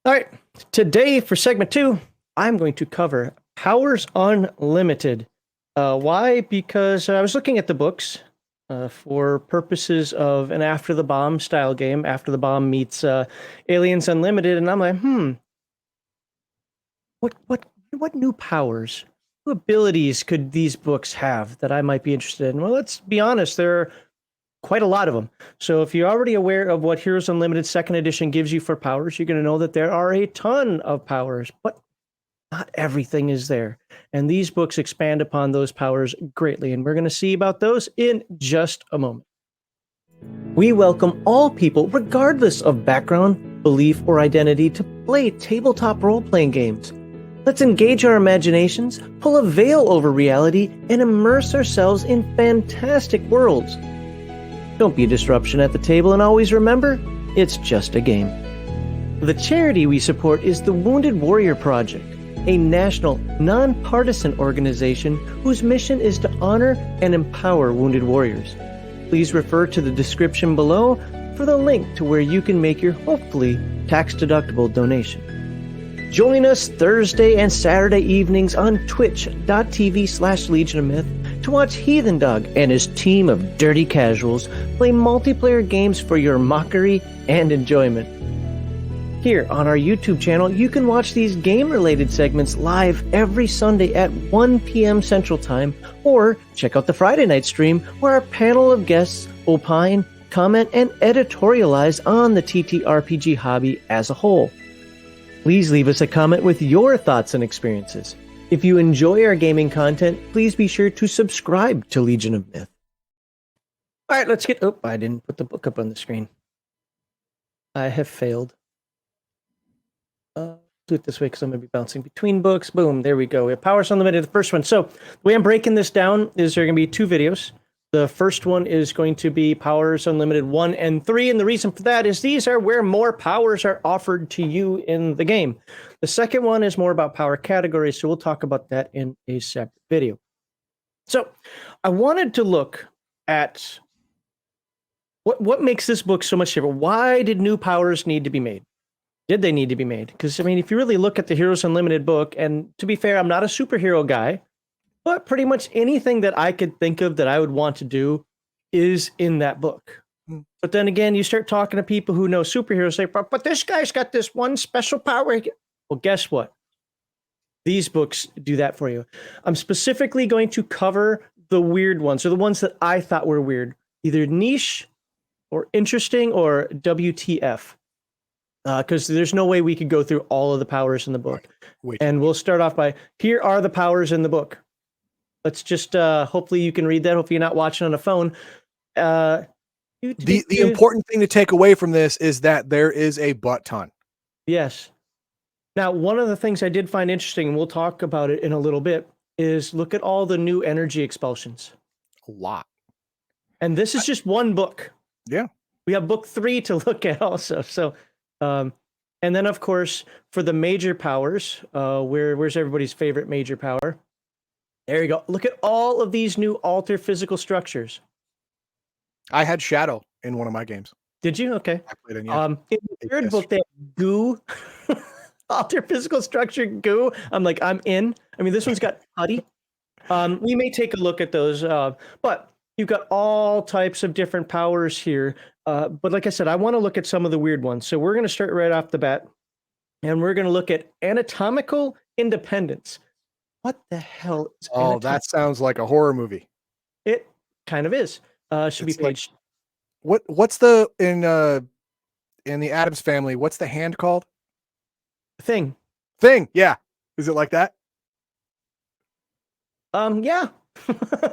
All right, today for segment 2, I'm going to cover Powers Unlimited. Why? Because I was looking at the books for purposes of an After the Bomb style game. After the Bomb meets Aliens Unlimited, and I'm like, what new powers, new abilities could these books have that I might be interested in? Well, let's be honest, there are quite a lot of them. So if you're already aware of what Heroes Unlimited Second Edition gives you for powers, you're going to know that there are a ton of powers, but not everything is there. And these books expand upon those powers greatly, and we're going to see about those in just a moment. We welcome all people, regardless of background, belief, or identity, to play tabletop role-playing games. Let's engage our imaginations, pull a veil over reality, and immerse ourselves in fantastic worlds. Don't be a disruption at the table, and always remember, it's just a game. The charity we support is the Wounded Warrior Project, a national, nonpartisan organization whose mission is to honor and empower wounded warriors. Please refer to the description below for the link to where you can make your hopefully tax-deductible donation. Join us Thursday and Saturday evenings on twitch.tv/Legion of Myth to watch Heathen Dog and his team of dirty casuals play multiplayer games for your mockery and enjoyment. Here on our YouTube channel, you can watch these game-related segments live every Sunday at 1 p.m. Central Time, or check out the Friday night stream where our panel of guests opine, comment, and editorialize on the TTRPG hobby as a whole. Please leave us a comment with your thoughts and experiences. If you enjoy our gaming content, please be sure to subscribe to Legion of Myth. All right, let's get... Oh, I didn't put the book up on the screen. I have failed. Do it this way because I'm going to be bouncing between books. Boom, there we go. We have Powers Unlimited, the first one. So the way I'm breaking this down is there are going to be 2 videos. The first one is going to be Powers Unlimited 1 and 3, and the reason for that is these are where more powers are offered to you in the game. The second one is more about power categories, so we'll talk about that in a separate video. So I wanted to look at what makes this book so much different. Why did new powers need to be made? Did they need to be made? Because, I mean, if you really look at the Heroes Unlimited book, and to be fair, I'm not a superhero guy, but pretty much anything that I could think of that I would want to do is in that book. But then again, you start talking to people who know superheroes, say, but this guy's got this one special power. Well, guess what? These books do that for you. I'm specifically going to cover the weird ones, or the ones that I thought were weird, either niche or interesting or WTF. Because there's no way we could go through all of the powers in the book. And we'll start off by, here are the powers in the book. Let's just, hopefully you can read that. Hopefully you're not watching on a phone. The important thing to take away from this is that there is a butt ton. Yes. Now, one of the things I did find interesting, and we'll talk about it in a little bit, is look at all the new energy expulsions. A lot. And this is just one book. Yeah. We have book 3 to look at also. So, and then, of course, for the major powers, where's everybody's favorite major power? There you go. Look at all of these new alter physical structures. I had Shadow in one of my games. Did you? Okay. I played in, yeah. In the third book, they have goo. Alter physical structure goo. I'm like, I'm in. I mean, this one's got putty. We may take a look at those, but you've got all types of different powers here. But like I said, I want to look at some of the weird ones. So we're going to start right off the bat, and we're going to look at anatomical independence. What the hell is anatomical? That sounds like a horror movie. It kind of is. Should be page. Like, what's the in the Addams Family? What's the hand called? Thing. Yeah. Is it like that? Yeah.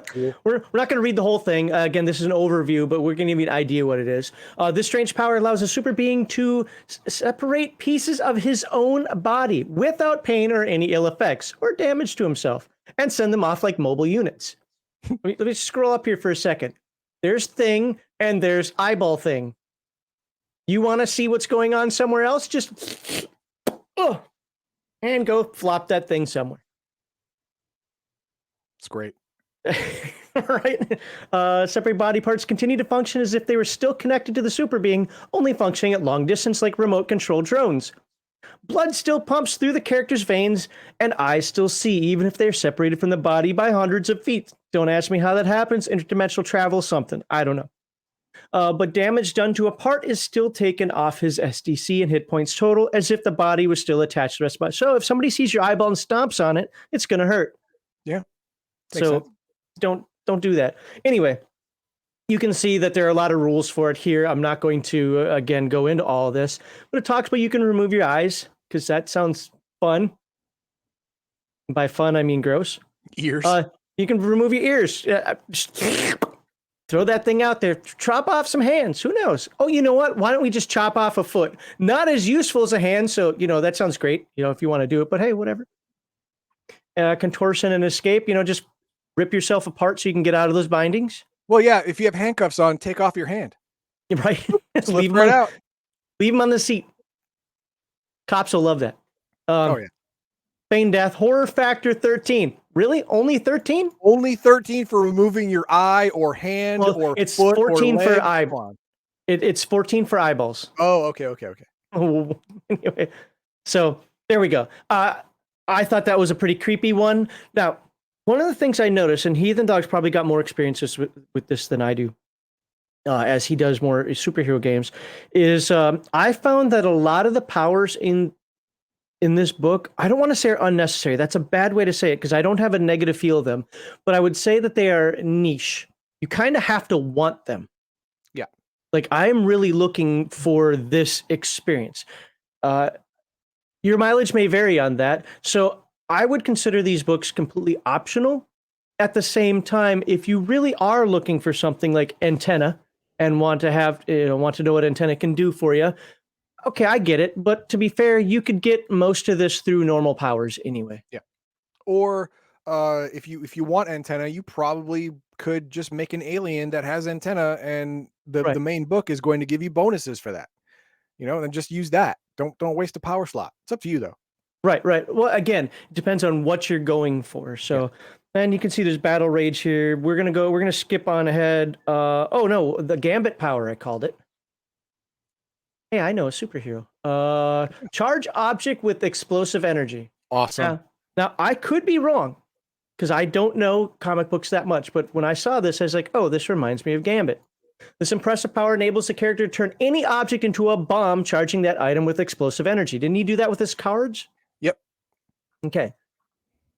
Cool. We're not going to read the whole thing. Again, this is an overview, but we're going to give you an idea what it is. This strange power allows a super being to separate pieces of his own body without pain or any ill effects or damage to himself, and send them off like mobile units. Let me scroll up here for a second. There's Thing, and there's Eyeball Thing. You want to see what's going on somewhere else? Just and go flop that thing somewhere. It's great. Right. Separate body parts continue to function as if they were still connected to the super being, only functioning at long distance like remote control drones. blood still pumps through the character's veins, and eyes still see, even if they're separated from the body by hundreds of feet. Don't ask me how that happens. Interdimensional travel, something. I don't know. But damage done to a part is still taken off his SDC and hit points total, as if the body was still attached to the rest of the body. So if somebody sees your eyeball and stomps on it, it's going to hurt. Yeah. Makes So sense. don't do that. Anyway, you can see that there are a lot of rules for it here. I'm not going to, again, go into all of this, but it talks about you can remove your eyes, because that sounds fun. By fun, I mean gross. Ears. You can remove your ears. Throw that thing out there. Chop off some hands. Who knows? Oh, you know what? Why don't we just chop off a foot? Not as useful as a hand, so, that sounds great, if you want to do it, but hey, whatever. Contortion and escape, just rip yourself apart so you can get out of those bindings. Well, yeah, if you have handcuffs on, take off your hand. Right. Slip right out. Leave them on the seat. Cops will love that. Oh, yeah. Feign death, horror factor 13. Really? Only 13? Only 13 for removing your eye or hand or it's foot 14 or leg. for eye. It's 14 for eyeballs. Oh, okay. Anyway, so there we go. I thought that was a pretty creepy one. Now, one of the things I noticed, and Heathen Dog's probably got more experiences with this than I do, as he does more superhero games, is I found that a lot of the powers in this book, I don't want to say are unnecessary. That's a bad way to say it, because I don't have a negative feel of them, but I would say that they are niche. You kind of have to want them. Yeah. Like, I'm really looking for this experience. Your mileage may vary on that. So I would consider these books completely optional. At the same time, if you really are looking for something like Antenna and want to know what Antenna can do for you, okay, I get it. But to be fair, you could get most of this through normal powers anyway. Yeah. Or if you want Antenna, you probably could just make an alien that has Antenna, and Right. the main book is going to give you bonuses for that. And just use that. Don't waste a power slot. It's up to you though. Right. Well, again, it depends on what you're going for. So, and you can see there's battle rage here. We're gonna skip on ahead. Oh no, the Gambit power, I called it. Hey, I know a superhero. Charge object with explosive energy. Awesome. Now I could be wrong, because I don't know comic books that much, but when I saw this, I was like, oh, this reminds me of Gambit. This impressive power enables the character to turn any object into a bomb, charging that item with explosive energy. Didn't he do that with his cards? Yep. Okay.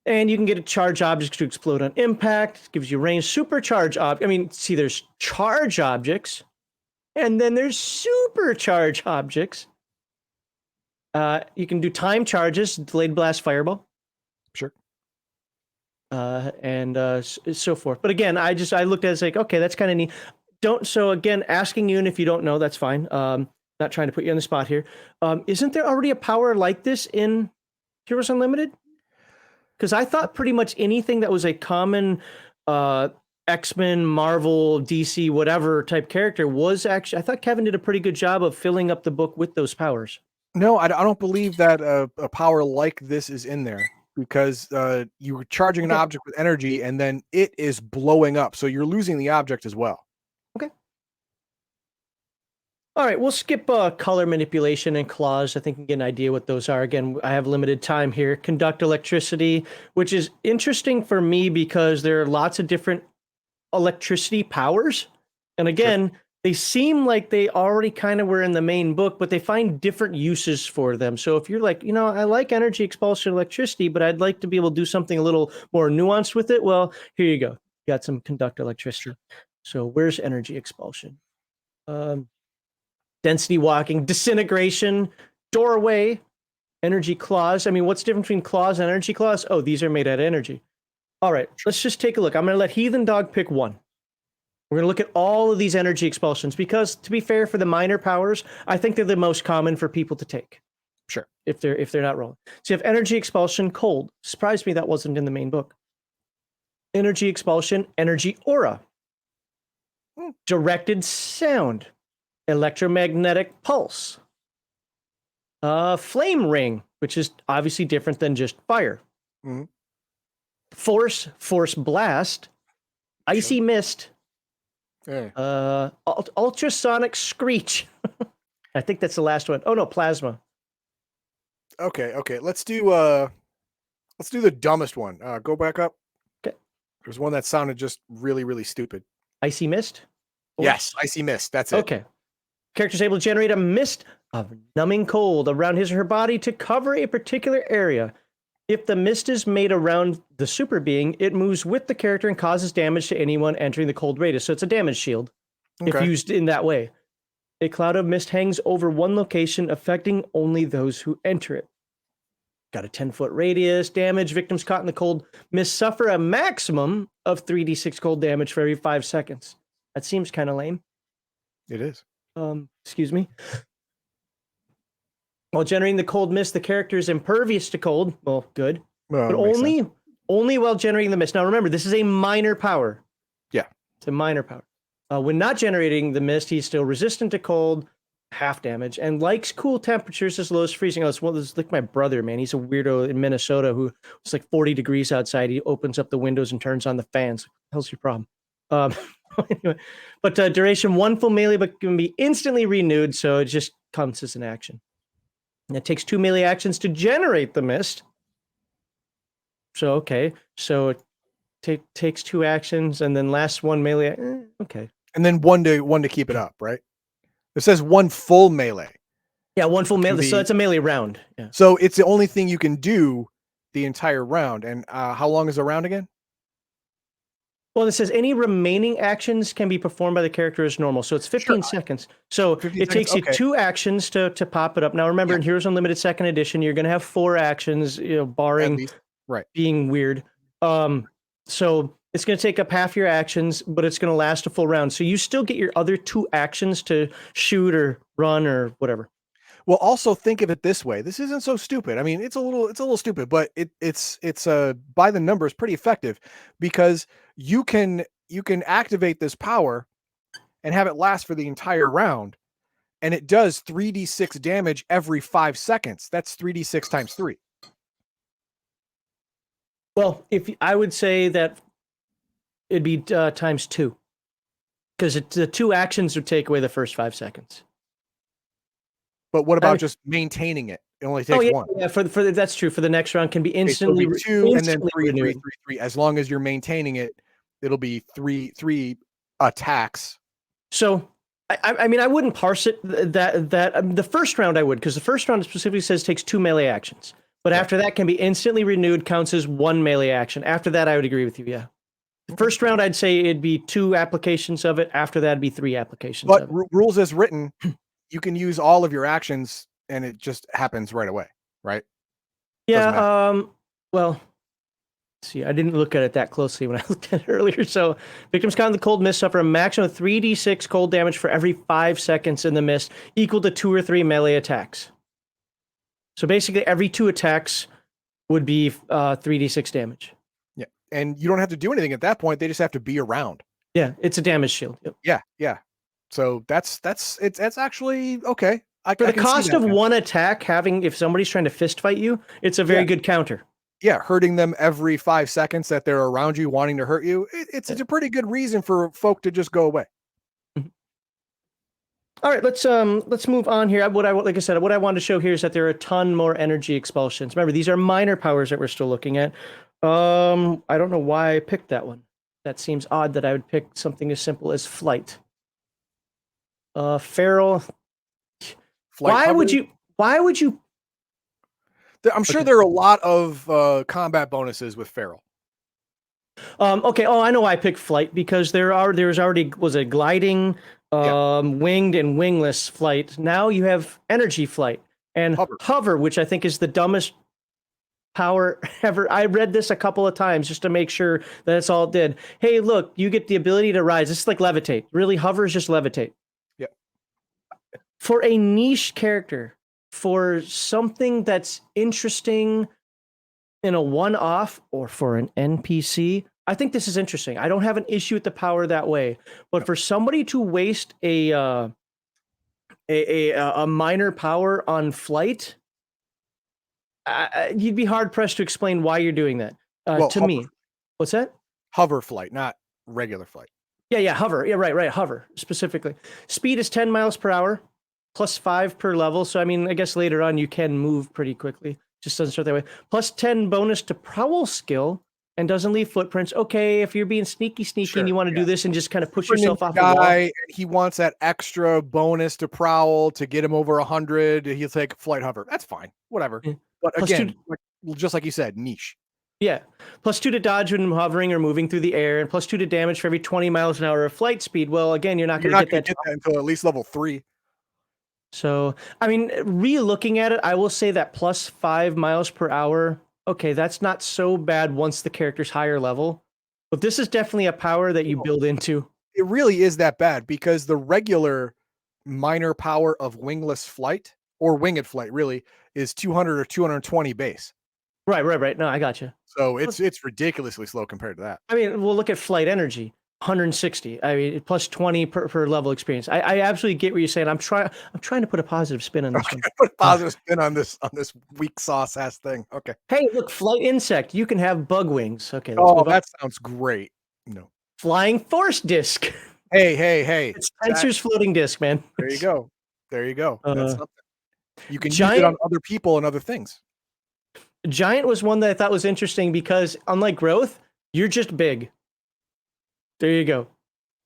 And you can get a charge object to explode on impact. Gives you range. Supercharge there's charge objects, and then there's supercharge objects. You can do time charges, delayed blast, fireball. Sure. And so forth. But again, I looked at it as like, okay, that's kind of neat. So again, asking you, and if you don't know, that's fine. Not trying to put you on the spot here. Isn't there already a power like this in Heroes Unlimited? Because I thought pretty much anything that was a common X-Men, Marvel, DC, whatever type character was actually, I thought Kevin did a pretty good job of filling up the book with those powers. No, I don't believe that a power like this is in there, because you're charging an object with energy and then it is blowing up. So you're losing the object as well. Okay. All right, we'll skip color manipulation and claws. I think you can get an idea what those are. Again, I have limited time here. Conduct electricity, which is interesting for me because there are lots of different electricity powers. And again, they seem like they already kind of were in the main book, but they find different uses for them. So if you're like, I like energy, expulsion, electricity, but I'd like to be able to do something a little more nuanced with it, well, here you go. You got some conduct electricity. So where's energy expulsion? Density walking, disintegration, doorway, energy claws. What's the difference between claws and energy claws? Oh, these are made out of energy. All right, let's just take a look. I'm going to let Heathen Dog pick one. We're going to look at all of these energy expulsions because, to be fair, for the minor powers, I think they're the most common for people to take. Sure. If they're not rolling. So you have energy expulsion, cold. Surprised me that wasn't in the main book. Energy expulsion, energy aura. Directed sound. Electromagnetic pulse. Flame ring, which is obviously different than just fire. Mm-hmm. Force blast. Icy mist. Ultrasonic screech. I think that's the last one. Oh no, plasma. Okay. Let's do the dumbest one. Go back up. Okay. There's one that sounded just really, really stupid. Icy mist? Yes, icy mist. That's it. Okay. Character's able to generate a mist of numbing cold around his or her body to cover a particular area. If the mist is made around the super being, it moves with the character and causes damage to anyone entering the cold radius. So it's a damage shield if Okay. used in that way. A cloud of mist hangs over one location, affecting only those who enter it. Got a 10-foot radius. Damage. Victims caught in the cold mist suffer a maximum of 3d6 cold damage for every 5 seconds. That seems kind of lame. It is. Excuse me. While generating the cold mist, the character is impervious to cold. Well, good. Well, But makes sense. only while generating the mist. Now remember, this is a minor power. Yeah. It's a minor power. When not generating the mist, he's still resistant to cold, half damage, and likes cool temperatures as low as freezing. Oh, it's like my brother, man. He's a weirdo in Minnesota who it's like 40 degrees outside. He opens up the windows and turns on the fans. What the hell's your problem? Anyway, but duration 1 full melee, but can be instantly renewed, so it just counts as an action. And it takes 2 melee actions to generate the mist. So okay, so it takes 2 actions and then lasts 1 melee. Okay. And then one to keep it up, right? It says 1 full melee. Yeah, 1 full melee. So be- it's a melee round. Yeah. So it's the only thing you can do the entire round. And how long is a round again? Well, it says any remaining actions can be performed by the character as normal. So it's 15 seconds. So 15 it takes seconds, you 2 actions to pop it up. Now remember, in Heroes Unlimited Second Edition, you're going to have 4 actions, At barring least. Right. being weird. So it's going to take up half your actions, but it's going to last a full round. So you still get your other 2 actions to shoot or run or whatever. Well, also think of it this way. This isn't so stupid. I mean, it's a little stupid, but it's by the numbers pretty effective, because you can activate this power and have it last for the entire round, and it does 3d6 damage every 5 seconds. That's 3d6 times 3. Well, I would say that it'd be times 2, because the 2 actions would take away the first 5 seconds. But what about just maintaining it? It only takes 1. Yeah, for that's true. For the next round, can be Okay, so it'll instantly be 2 and then instantly 3, 3, renewed. 3, 3. As long as you're maintaining it, it'll be 3 attacks. So, I mean, I wouldn't parse it that the first round I would, because the first round specifically says takes 2 melee actions. But after that can be instantly renewed, counts as 1 melee action. After that, I would agree with you. Yeah. The first round, I'd say it'd be 2 applications of it. After that, it'd be 3 applications. But of it. rules as written, you can use all of your actions and it just happens right away, right? Yeah. Well, see, I didn't look at it that closely when I looked at it earlier. So, victims caught in the cold mist suffer a maximum of 3d6 cold damage for every 5 seconds in the mist, equal to 2 or 3 melee attacks. So basically, every 2 attacks would be 3d6 damage. Yeah, and you don't have to do anything at that point. They just have to be around. Yeah, it's a damage shield. Yep. Yeah. So that's actually okay. For the cost of 1 attack, if somebody's trying to fist fight you, it's a very good counter. Yeah, hurting them every 5 seconds that they're around you, wanting to hurt you. It's a pretty good reason for folk to just go away. All right, let's move on here. Like I said, what I wanted to show here is that there are a ton more energy expulsions. Remember, these are minor powers that we're still looking at. I don't know why I picked that one. That seems odd that I would pick something as simple as flight. Feral. Why would you? I'm sure there are a lot of combat bonuses with feral. Okay. Oh, I know why I picked flight, because there's already was a gliding, winged and wingless flight. Now you have energy flight and hover, which I think is the dumbest power ever. I read this a couple of times just to make sure that that's all it did. Hey, look, you get the ability to rise. It's like levitate. Really, hover is just levitate. Yeah. For a niche character, for something that's interesting in a one-off or for an NPC, I think this is interesting. I don't have an issue with the power that way, but for somebody to waste a minor power on flight, you'd be hard pressed to explain why you're doing that. To me, what's that? Hover flight, not regular flight. Yeah, hover. Yeah, right, hover specifically. Speed is 10 miles per hour. +5 per level. So I mean, I guess later on you can move pretty quickly. Just doesn't start that way. +10 bonus to prowl skill and doesn't leave footprints. Okay, if you're being sneaky and you want to do this and just kind of push Super yourself ninja off a wall. guy, and he wants that extra bonus to prowl to get him over 100. He'll take flight hover. That's fine. Whatever. Yeah. But Plus again, two, just like you said, niche. yeah, +2 to dodge when hovering or moving through the air, and +2 to damage for every 20 miles an hour of flight speed. Well, again, you're not going to get that Until at least level 3. So, I mean, re-looking at it, I will say that +5 miles per hour, okay, that's not so bad once the character's higher level. But this is definitely a power that you build into. It really is that bad because the regular minor power of wingless flight or winged flight really is 200 or 220 base. Right. No, I got you. So it's ridiculously slow compared to that. I mean, we'll look at flight energy, 160. I mean, +20 per level experience. I absolutely get what you're saying. I'm trying to put a positive spin on this one. Put a positive spin on this weak sauce ass thing. Okay. Hey, look, flight insect. You can have bug wings. Okay. That sounds great. No. Flying force disc. Hey. It's Spencer's floating disc, man. There you go. That's something. You can use Giant, it on other people and other things. Giant was one that I thought was interesting because unlike growth, you're just big. There you go.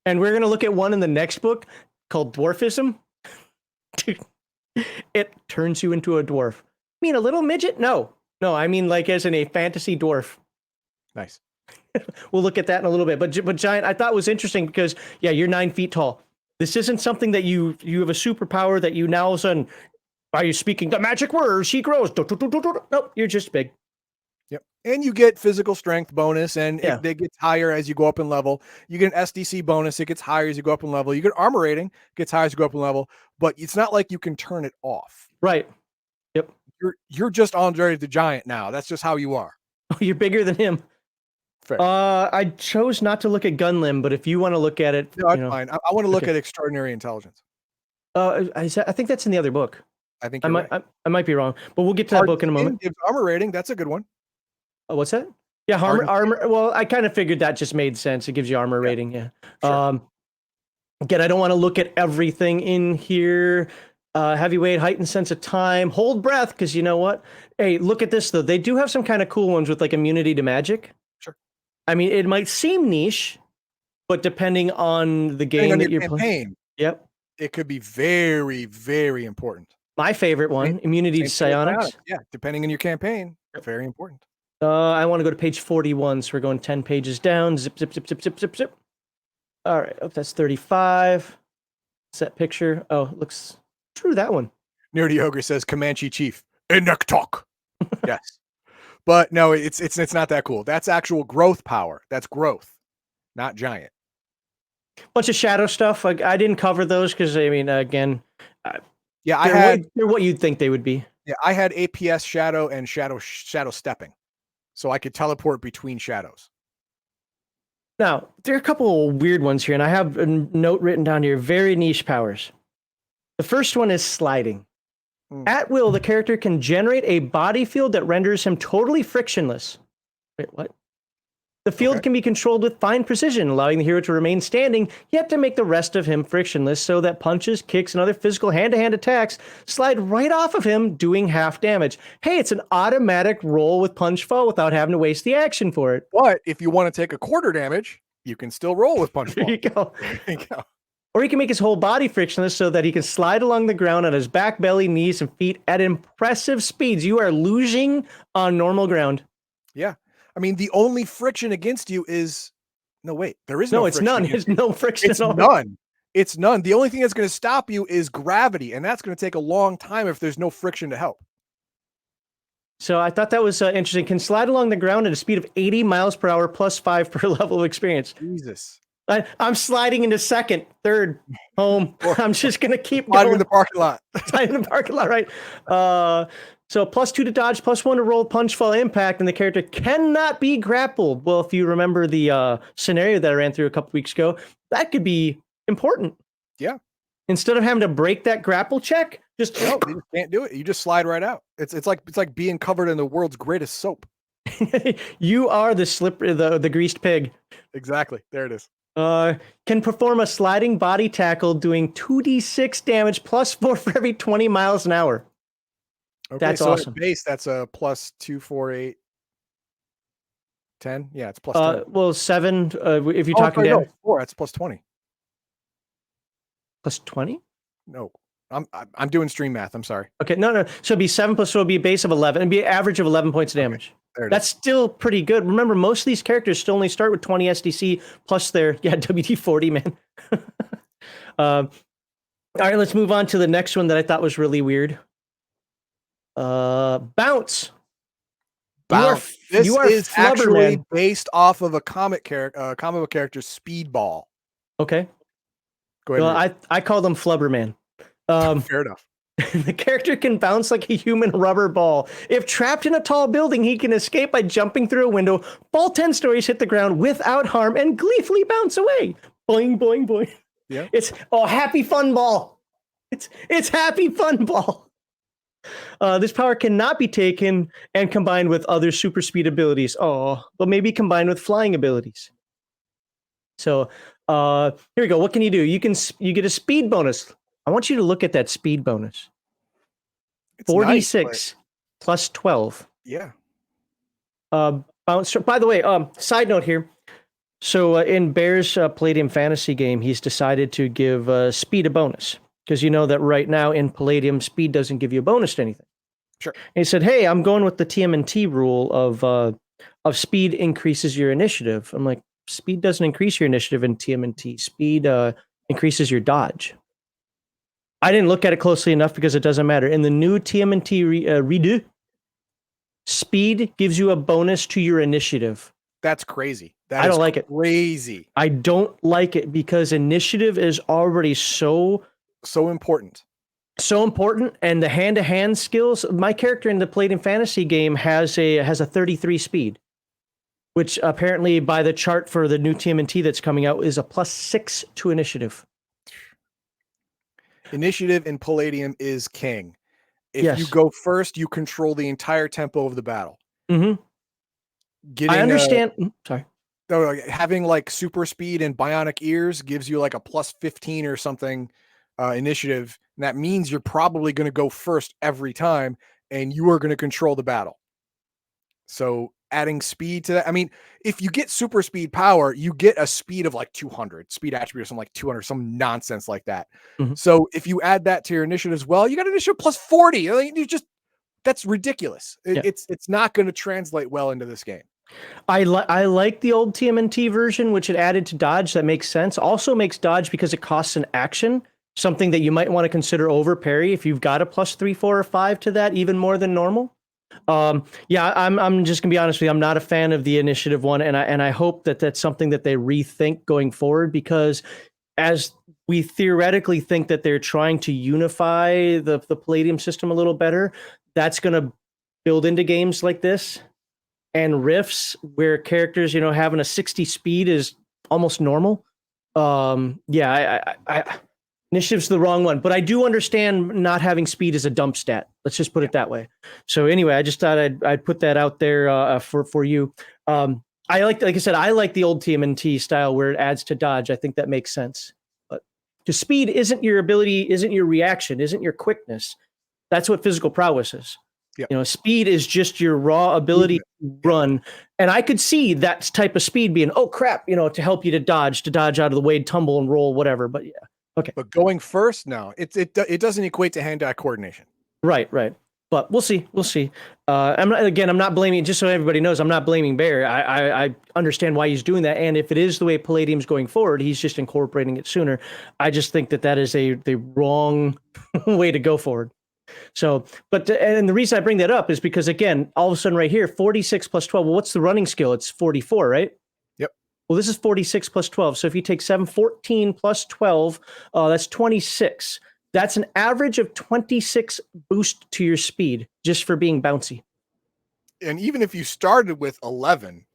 And we're going to look at one in the next book called Dwarfism. Dude, it turns you into a dwarf. I mean, a little midget? No, I mean like as in a fantasy dwarf. Nice. We'll look at that in a little bit. But Giant, I thought was interesting because, yeah, you're 9 feet tall. This isn't something that you have a superpower that you now all of a sudden, are you speaking the magic word? She grows. Nope, you're just big. Yep. And you get physical strength bonus, and it gets higher as you go up in level. You get an SDC bonus. It gets higher as you go up in level. You get armor rating. Gets higher as you go up in level. But it's not like you can turn it off. Right. Yep. You're just Andre the Giant now. That's just how you are. Oh, you're bigger than him. Fair. I chose not to look at Gunlim, but if you want to look at it, no, that's fine. I want to look at extraordinary intelligence. I think that's in the other book. I think I might be wrong, but we'll get to that book in a moment. Gives armor rating. That's a good one. Oh, what's that? Yeah, armor. Well, I kind of figured that just made sense. It gives you armor rating. Yeah. Sure. Again, I don't want to look at everything in here. Heavyweight, heightened sense of time. Hold breath, because you know what? Hey, look at this though. They do have some kind of cool ones with like immunity to magic. Sure. I mean, it might seem niche, but depending on the game that you're playing, yep, it could be very, very important. My favorite one, immunity to psionics. Yeah, depending on your campaign, very important. I want to go to page 41, so we're going 10 pages down. Zip. All right, that's 35. Set picture. Oh, looks true, that one. Nerdy Ogre says Comanche Chief. Enektok. Yes. But no, it's not that cool. That's actual growth power. That's growth, not giant. Bunch of shadow stuff. I didn't cover those because, I mean, again... they're what you'd think they would be. Yeah, I had APS shadow and shadow stepping, so I could teleport between shadows. Now, there are a couple of weird ones here, and I have a note written down here, very niche powers. The first one is sliding. At will, the character can generate a body field that renders him totally frictionless. Wait, what? The field can be controlled with fine precision, allowing the hero to remain standing, yet to make the rest of him frictionless so that punches, kicks, and other physical hand-to-hand attacks slide right off of him, doing half damage. Hey, it's an automatic roll with punch fall without having to waste the action for it. But if you want to take a quarter damage, you can still roll with punch fall. There you go. Or he can make his whole body frictionless so that he can slide along the ground on his back, belly, knees, and feet at impressive speeds. You are losing on normal ground. Yeah. I mean, the only friction against you is there is no it's none. There's no friction at all. It's none. The only thing that's going to stop you is gravity, and that's going to take a long time if there's no friction to help. So I thought that was interesting. Can slide along the ground at a speed of 80 miles per hour plus 5 per level of experience. Jesus. I'm sliding into second, third, home. I'm just going to keep going. In the parking lot. Sliding in the parking lot, right? So +2 to dodge, +1 to roll, punch, fall, impact, and the character cannot be grappled. Well, if you remember the scenario that I ran through a couple weeks ago, that could be important. Yeah. Instead of having to break that grapple check, you just can't do it. You just slide right out. It's like being covered in the world's greatest soap. You are the greased pig. Exactly. There it is. Can perform a sliding body tackle doing 2d6 damage plus 4 for every 20 miles an hour. Okay, That's so awesome. at base, that's a plus 2, 4, 8, 10. Yeah, it's plus 10. Well, 7, if you're Oh, I'm talking sorry, no, damage, it's 4. That's plus 20. plus 20? No, I'm doing stream math. I'm sorry. Okay, no. So it'd be 7 plus 4 would be a base of 11. It'd be an average of 11 points of Okay, damage. there it That's is. still pretty good. Remember, most of these characters still only start with 20 SDC plus their, WD-40, man. All right, let's move on to the next one that I thought was really weird. Bounce. Bounce. You This are is Flubber, actually man. based off of a comic book character, Speedball. Okay. Go ahead. Well, I call them Flubber, man. Fair enough. The character can bounce like a human rubber ball. If trapped in a tall building, he can escape by jumping through a window, fall 10 stories, hit the ground without harm, and gleefully bounce away. Boing, boing, boing. Yeah. It's happy fun ball. It's happy fun ball. This power cannot be taken and combined with other super speed abilities. But maybe combined with flying abilities. So here we go. What can you do? You get a speed bonus. I want you to look at that speed bonus. It's 46 nice, plus 12. yeah. Bounce. By the way, side note here. So in Bear's Palladium fantasy game, he's decided to give speed a bonus. Because you know that right now in Palladium, speed doesn't give you a bonus to anything. Sure. And he said, hey, I'm going with the TMNT rule of speed increases your initiative. I'm like, speed doesn't increase your initiative in TMNT. Speed increases your dodge. I didn't look at it closely enough because it doesn't matter. In the new TMNT redo, speed gives you a bonus to your initiative. That's crazy. I don't like it. Crazy. I don't like it because initiative is already so important. So important, and the hand-to-hand skills. My character in the Palladium Fantasy game has a 33 speed, which apparently by the chart for the new TMNT that's coming out is a +6 to initiative. Initiative in Palladium is king. If Yes. you go first, you control the entire tempo of the battle. Mm-hmm. I understand. Sorry. Having like super speed and bionic ears gives you like a +15 or something initiative. And that means you're probably going to go first every time, and you are going to control the battle. So adding speed to that. I mean, if you get super speed power, you get a speed of like 200, speed attribute or something like 200, some nonsense like that. Mm-hmm. So if you add that to your initiative as well, you got an initiative +40. Like, that's ridiculous. It's not going to translate well into this game. I like the old TMNT version, which it added to dodge. That makes sense. Also makes dodge because it costs an action, something that you might want to consider over parry if you've got a +3, 4, or 5 to that, even more than normal. I'm just gonna be honest with you. I'm not a fan of the initiative one, and I hope that that's something that they rethink going forward, because as we theoretically think that they're trying to unify the Palladium system a little better, that's gonna build into games like this and Rifts where characters, having a 60 speed is almost normal. Initiative's the wrong one, but I do understand not having speed is a dump stat. Let's just put it that way. So anyway, I just thought I'd put that out there for you. I like I said, I like the old TMNT style where it adds to dodge. I think that makes sense. But because speed isn't your ability, isn't your reaction, isn't your quickness. That's what physical prowess is. Yep. Speed is just your raw ability to run. And I could see that type of speed being, oh crap, to help you to dodge out of the way, tumble and roll, whatever. But yeah. Okay. But going first, no, it doesn't equate to hand-eye coordination. Right. But we'll see. I'm not blaming, just so everybody knows, I'm not blaming Bear. I understand why he's doing that. And if it is the way Palladium's going forward, he's just incorporating it sooner. I just think that is the wrong way to go forward. So, and the reason I bring that up is because, again, all of a sudden right here, 46 plus 12. Well, what's the running skill? It's 44, right? Yep. Well, this is 46 plus 12. So if you take 14 plus 12, that's 26. That's an average of 26 boost to your speed just for being bouncy. And even if you started with 11,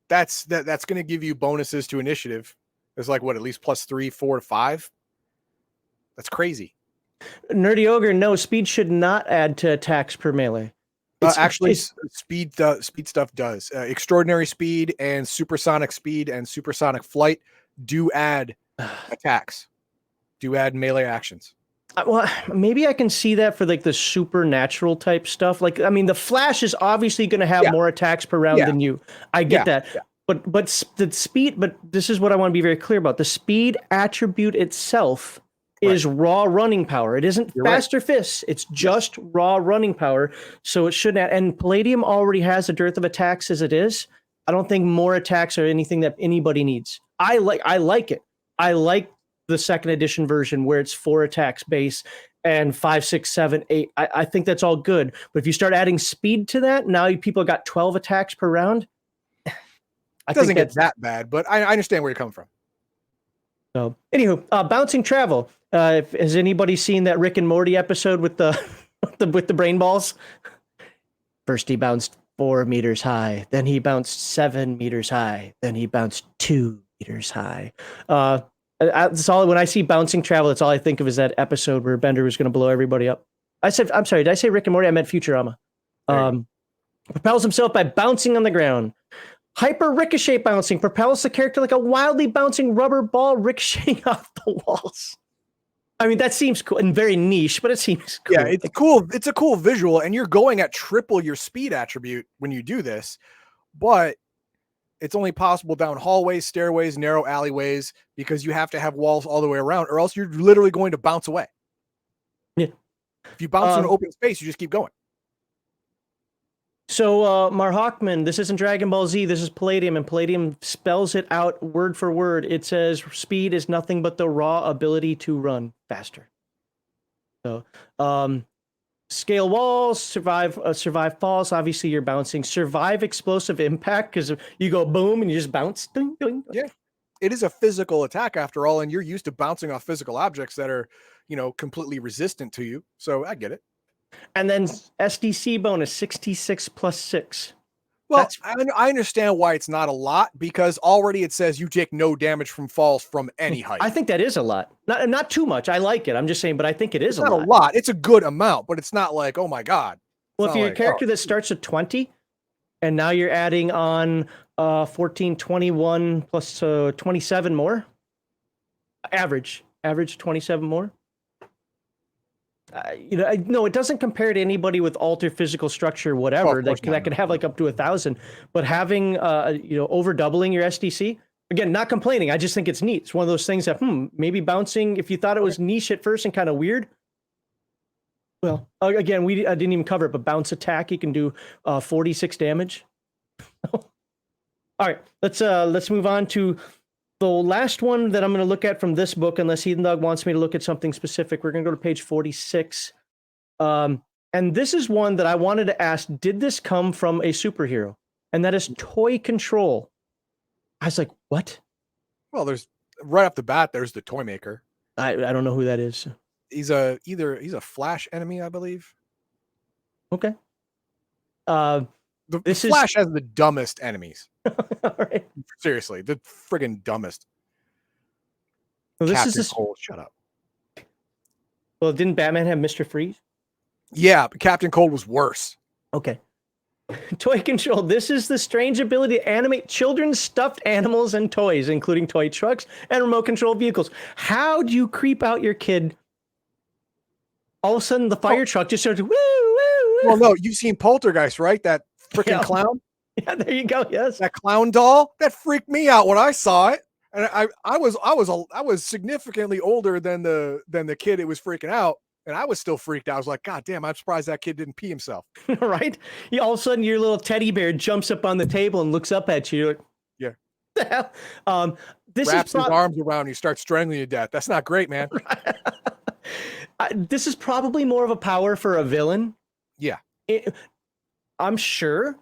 that's going to give you bonuses to initiative. There's like at least +3, 4 to 5. That's crazy. Nerdy Ogre, no, speed should not add to attacks per melee. Actually, speed stuff does. Extraordinary speed and supersonic flight do add attacks, do add melee actions. Well, maybe I can see that for like the supernatural type stuff. Like, I mean, the Flash is obviously going to have more attacks per round than you. I get that. Yeah. But the speed, but this is what I want to be very clear about. The speed attribute itself is raw running power. It isn't faster fists. It's just raw running power. So it shouldn't. And Palladium already has a dearth of attacks as it is. I don't think more attacks are anything that anybody needs. I like it. I like the second edition version where it's 4 attacks base and 5, 6, 7, 8. I think that's all good. But if you start adding speed to that, now people got 12 attacks per round. It doesn't get that bad, but I understand where you're coming from. So, anywho, bouncing travel. Has anybody seen that Rick and Morty episode with the with the brain balls? First he bounced 4 meters high, then he bounced 7 meters high, then he bounced 2 meters high. That's all. When I see bouncing travel, that's all I think of is that episode where Bender was going to blow everybody up. I'm sorry, did I say Rick and Morty? I meant Futurama. Propels himself by bouncing on the ground. Hyper ricochet bouncing propels the character like a wildly bouncing rubber ball ricocheting off the walls. I mean, that seems cool and very niche, but it seems cool. Yeah, it's cool. It's a cool visual, and you're going at triple your speed attribute when you do this, but it's only possible down hallways, stairways, narrow alleyways, because you have to have walls all the way around, or else you're literally going to bounce away. Yeah. If you bounce in an open space, you just keep going. So, Mar Hawkman, this isn't Dragon Ball Z, this is Palladium, and Palladium spells it out word for word. It says speed is nothing but the raw ability to run faster. So, scale walls, survive falls. Obviously, you're bouncing. Survive explosive impact, because you go boom and you just bounce. Ding, ding. Yeah, it is a physical attack after all, and you're used to bouncing off physical objects that are, completely resistant to you. So I get it. And then SDC bonus 66 plus 6. Well, I understand why it's not a lot, because already it says you take no damage from falls from any height. I think that is a lot. Not too much. I like it. I'm just saying, but I think it is a lot. It's not a lot. It's a good amount, but it's not like, oh my God. Well, if you're a character that starts at 20, and now you're adding on 14, 21 plus 27 more. Average 27 more. No, it doesn't compare to anybody with altered physical structure, whatever, that can have like up to 1,000. But having, over doubling your SDC, again, not complaining. I just think it's neat. It's one of those things that, maybe bouncing, if you thought it was niche at first and kind of weird. Well, again, I didn't even cover it, but bounce attack, you can do 46 damage. All right, let's move on to the last one that I'm going to look at from this book, unless Heathen Dog wants me to look at something specific. We're going to go to page 46. And this is one that I wanted to ask, did this come from a superhero? And that is toy control. I was like, what? Well, there's right off the bat, there's the toy maker. I don't know who that is. He's a Flash enemy, I believe. Okay. The Flash has the dumbest enemies. All right. Seriously, the friggin' dumbest. Well, Captain Cold, shut up. Well, didn't Batman have Mr. Freeze? Yeah, but Captain Cold was worse. Okay. Toy control. This is the strange ability to animate children's stuffed animals and toys, including toy trucks and remote control vehicles. How do you creep out your kid? All of a sudden, the fire truck just starts woo, woo, woo. Well, no, you've seen Poltergeist, right? That freaking clown. Yeah, there you go. Yes, that clown doll that freaked me out when I saw it, and I was significantly older than the kid it was freaking out, and I was still freaked out. I was like, God damn, I'm surprised that kid didn't pee himself. Right? All of a sudden, your little teddy bear jumps up on the table and looks up at you. Yeah. The hell? This wraps his arms around you, starts strangling you to death. That's not great, man. This is probably more of a power for a villain. Yeah. I'm sure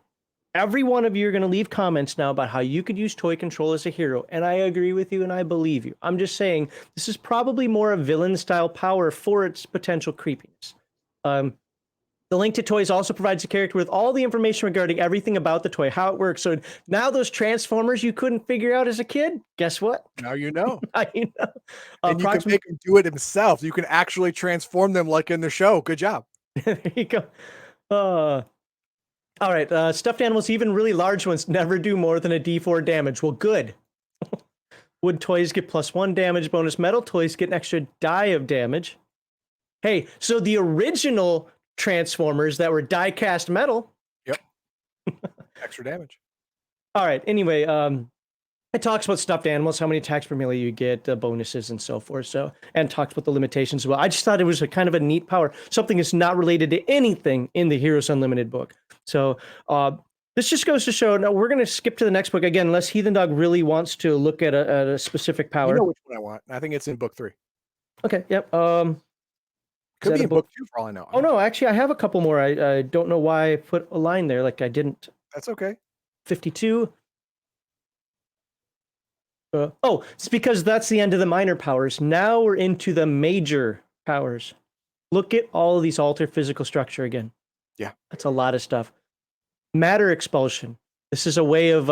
every one of you are going to leave comments now about how you could use toy control as a hero, and I agree with you and I believe you. I'm just saying this is probably more a villain style power for its potential creepiness. The link to toys also provides the character with all the information regarding everything about the toy, how it works. So now those transformers you couldn't figure out as a kid, guess what? Now you know. Now you know. And you can make him do it himself. You can actually transform them like in the show. Good job. There you go. All right, stuffed animals, even really large ones, never do more than a D4 damage. Well, good. Wood toys get +1 damage bonus. Metal toys get an extra die of damage. Hey, so the original Transformers that were die cast metal. Yep. Extra damage. All right. Anyway, it talks about stuffed animals, how many attacks per melee you get, bonuses, and so forth. So, and talks about the limitations as well. I just thought it was a kind of a neat power, something that's not related to anything in the Heroes Unlimited book. So, this just goes to show. Now we're going to skip to the next book again, unless Heathen Dog really wants to look at a specific power. You know which one I want. I think it's in book 3. Okay. Yep. Could be in book 2 for all I know. Oh no, actually, I have a couple more. I don't know why I put a line there. Like I didn't. That's okay. 52. Oh, it's because that's the end of the minor powers. Now we're into the major powers. Look at all of these alter physical structure again. Yeah. That's a lot of stuff. Matter expulsion. This is a way of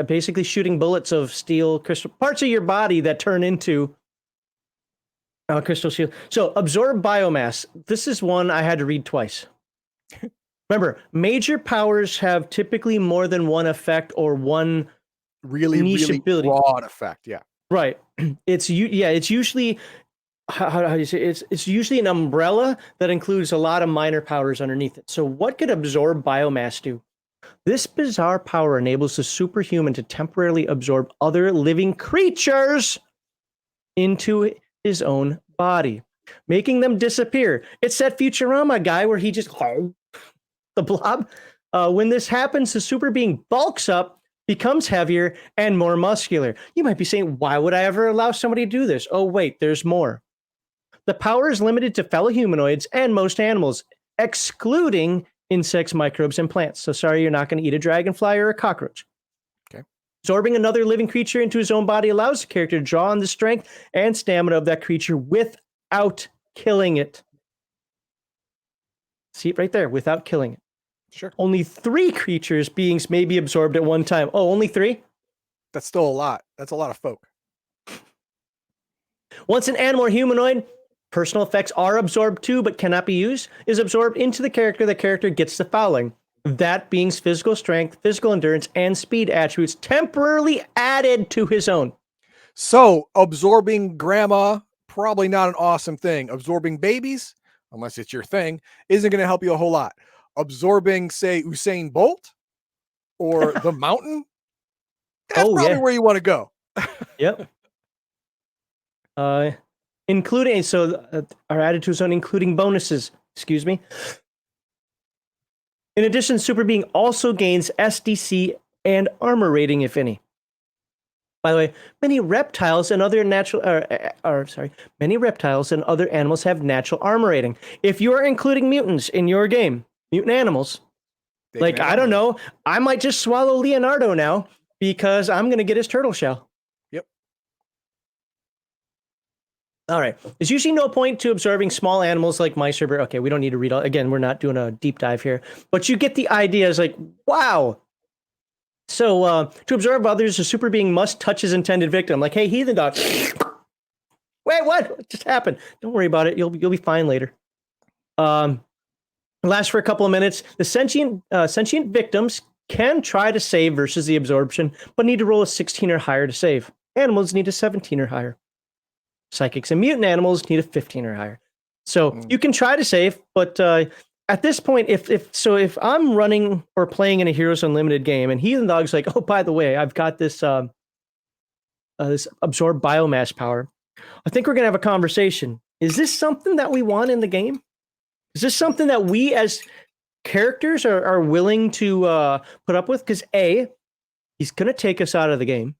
basically shooting bullets of steel crystal parts of your body that turn into crystal shield. So absorb biomass. This is one I had to read twice. Remember, major powers have typically more than one effect or one really ability. Broad effect. Yeah. Right. It's usually how do you say it's usually an umbrella that includes a lot of minor powers underneath it. So what could absorb biomass do? This bizarre power enables the superhuman to temporarily absorb other living creatures into his own body, making them disappear. It's that Futurama guy where he just the blob. When this happens, the super being bulks up, becomes heavier and more muscular. You might be saying, why would I ever allow somebody to do this? Oh, wait, there's more. The power is limited to fellow humanoids and most animals, excluding insects, microbes, and plants. So sorry, you're not going to eat a dragonfly or a cockroach. Okay. Absorbing another living creature into his own body allows the character to draw on the strength and stamina of that creature without killing it. See it right there, without killing it. Sure. Only 3 beings may be absorbed at one time. Oh, only 3? That's still a lot. That's a lot of folk. Once an animal or humanoid, personal effects are absorbed too, but cannot be used, is absorbed into the character gets the following. That being's physical strength, physical endurance, and speed attributes temporarily added to his own. So absorbing grandma, probably not an awesome thing. Absorbing babies, unless it's your thing, isn't going to help you a whole lot. Absorbing, say, Usain Bolt or the mountain, that's probably where you want to go. Yep. Including, our added to his own, including bonuses. Excuse me. In addition, Super Being also gains SDC and armor rating, if any. By the way, many reptiles and other many reptiles and other animals have natural armor rating. If you are including mutants in your game, mutant animals, I don't know, I might just swallow Leonardo now because I'm going to get his turtle shell. Yep. All right. There's usually no point to absorbing small animals like mice or birds. Okay, we don't need to read all. Again, we're not doing a deep dive here, but you get the idea. It's like, wow. So to absorb others, a super being must touch his intended victim. Like, hey, Heathen Dog. Wait, what just happened? Don't worry about it. You'll be fine later. Lasts for a couple of minutes. The sentient victims can try to save versus the absorption, but need to roll a 16 or higher to save. Animals need a 17 or higher. Psychics and mutant animals need a 15 or higher. So you can try to save, but at this point, if I'm running or playing in a Heroes Unlimited game and Heathen Dog's like, oh, by the way, I've got this this absorb biomass power, I think we're gonna have a conversation. Is this something that we want in the game? Is this something that we as characters are willing to put up with? Because he's gonna take us out of the game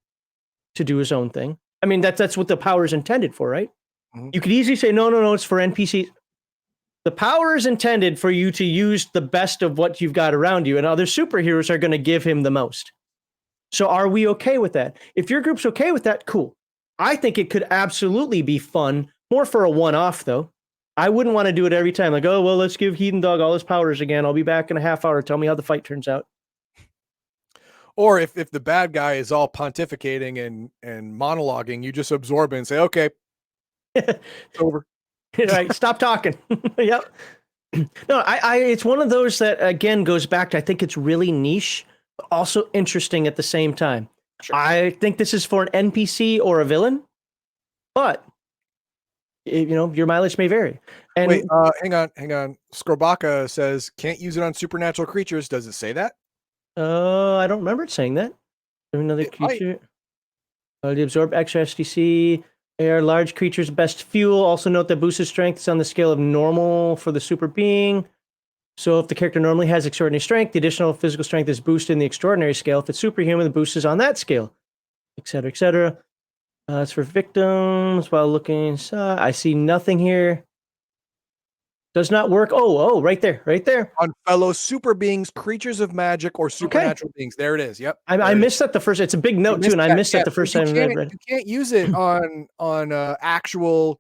to do his own thing. I mean, that's what the power is intended for, right? Mm-hmm. You could easily say, no, it's for NPCs. The power is intended for you to use the best of what you've got around you, and other superheroes are going to give him the most. So are we okay with that? If your group's okay with that, cool. I think it could absolutely be fun, more for a one-off, though. I wouldn't want to do it every time. Like, oh, well, let's give Heathen Dog all his powers again. I'll be back in a half hour. Tell me how the fight turns out. Or if the bad guy is all pontificating and monologuing, you just absorb it and say, okay, it's over. Right, stop talking. Yep. No, it's one of those that again goes back to I think it's really niche, but also interesting at the same time. Sure. I think this is for an NPC or a villain, but your mileage may vary. And Wait, hang on. Scorbaka says can't use it on supernatural creatures. Does it say that? I don't remember it saying that. Another It might. creature. They absorb extra SDC. They are large creatures' best fuel. Also note that boosted strength is on the scale of normal for the super being. So if the character normally has extraordinary strength, the additional physical strength is boosted in the extraordinary scale. If it's superhuman, the boost is on that scale, etc., etc. It's for victims. While looking, I see nothing here. Does not work. Oh, right there. On fellow super beings, creatures of magic, or supernatural beings. There it is. Yep. I missed that the first. It's a big note too, and I missed that the first time I read. You can't use it on actual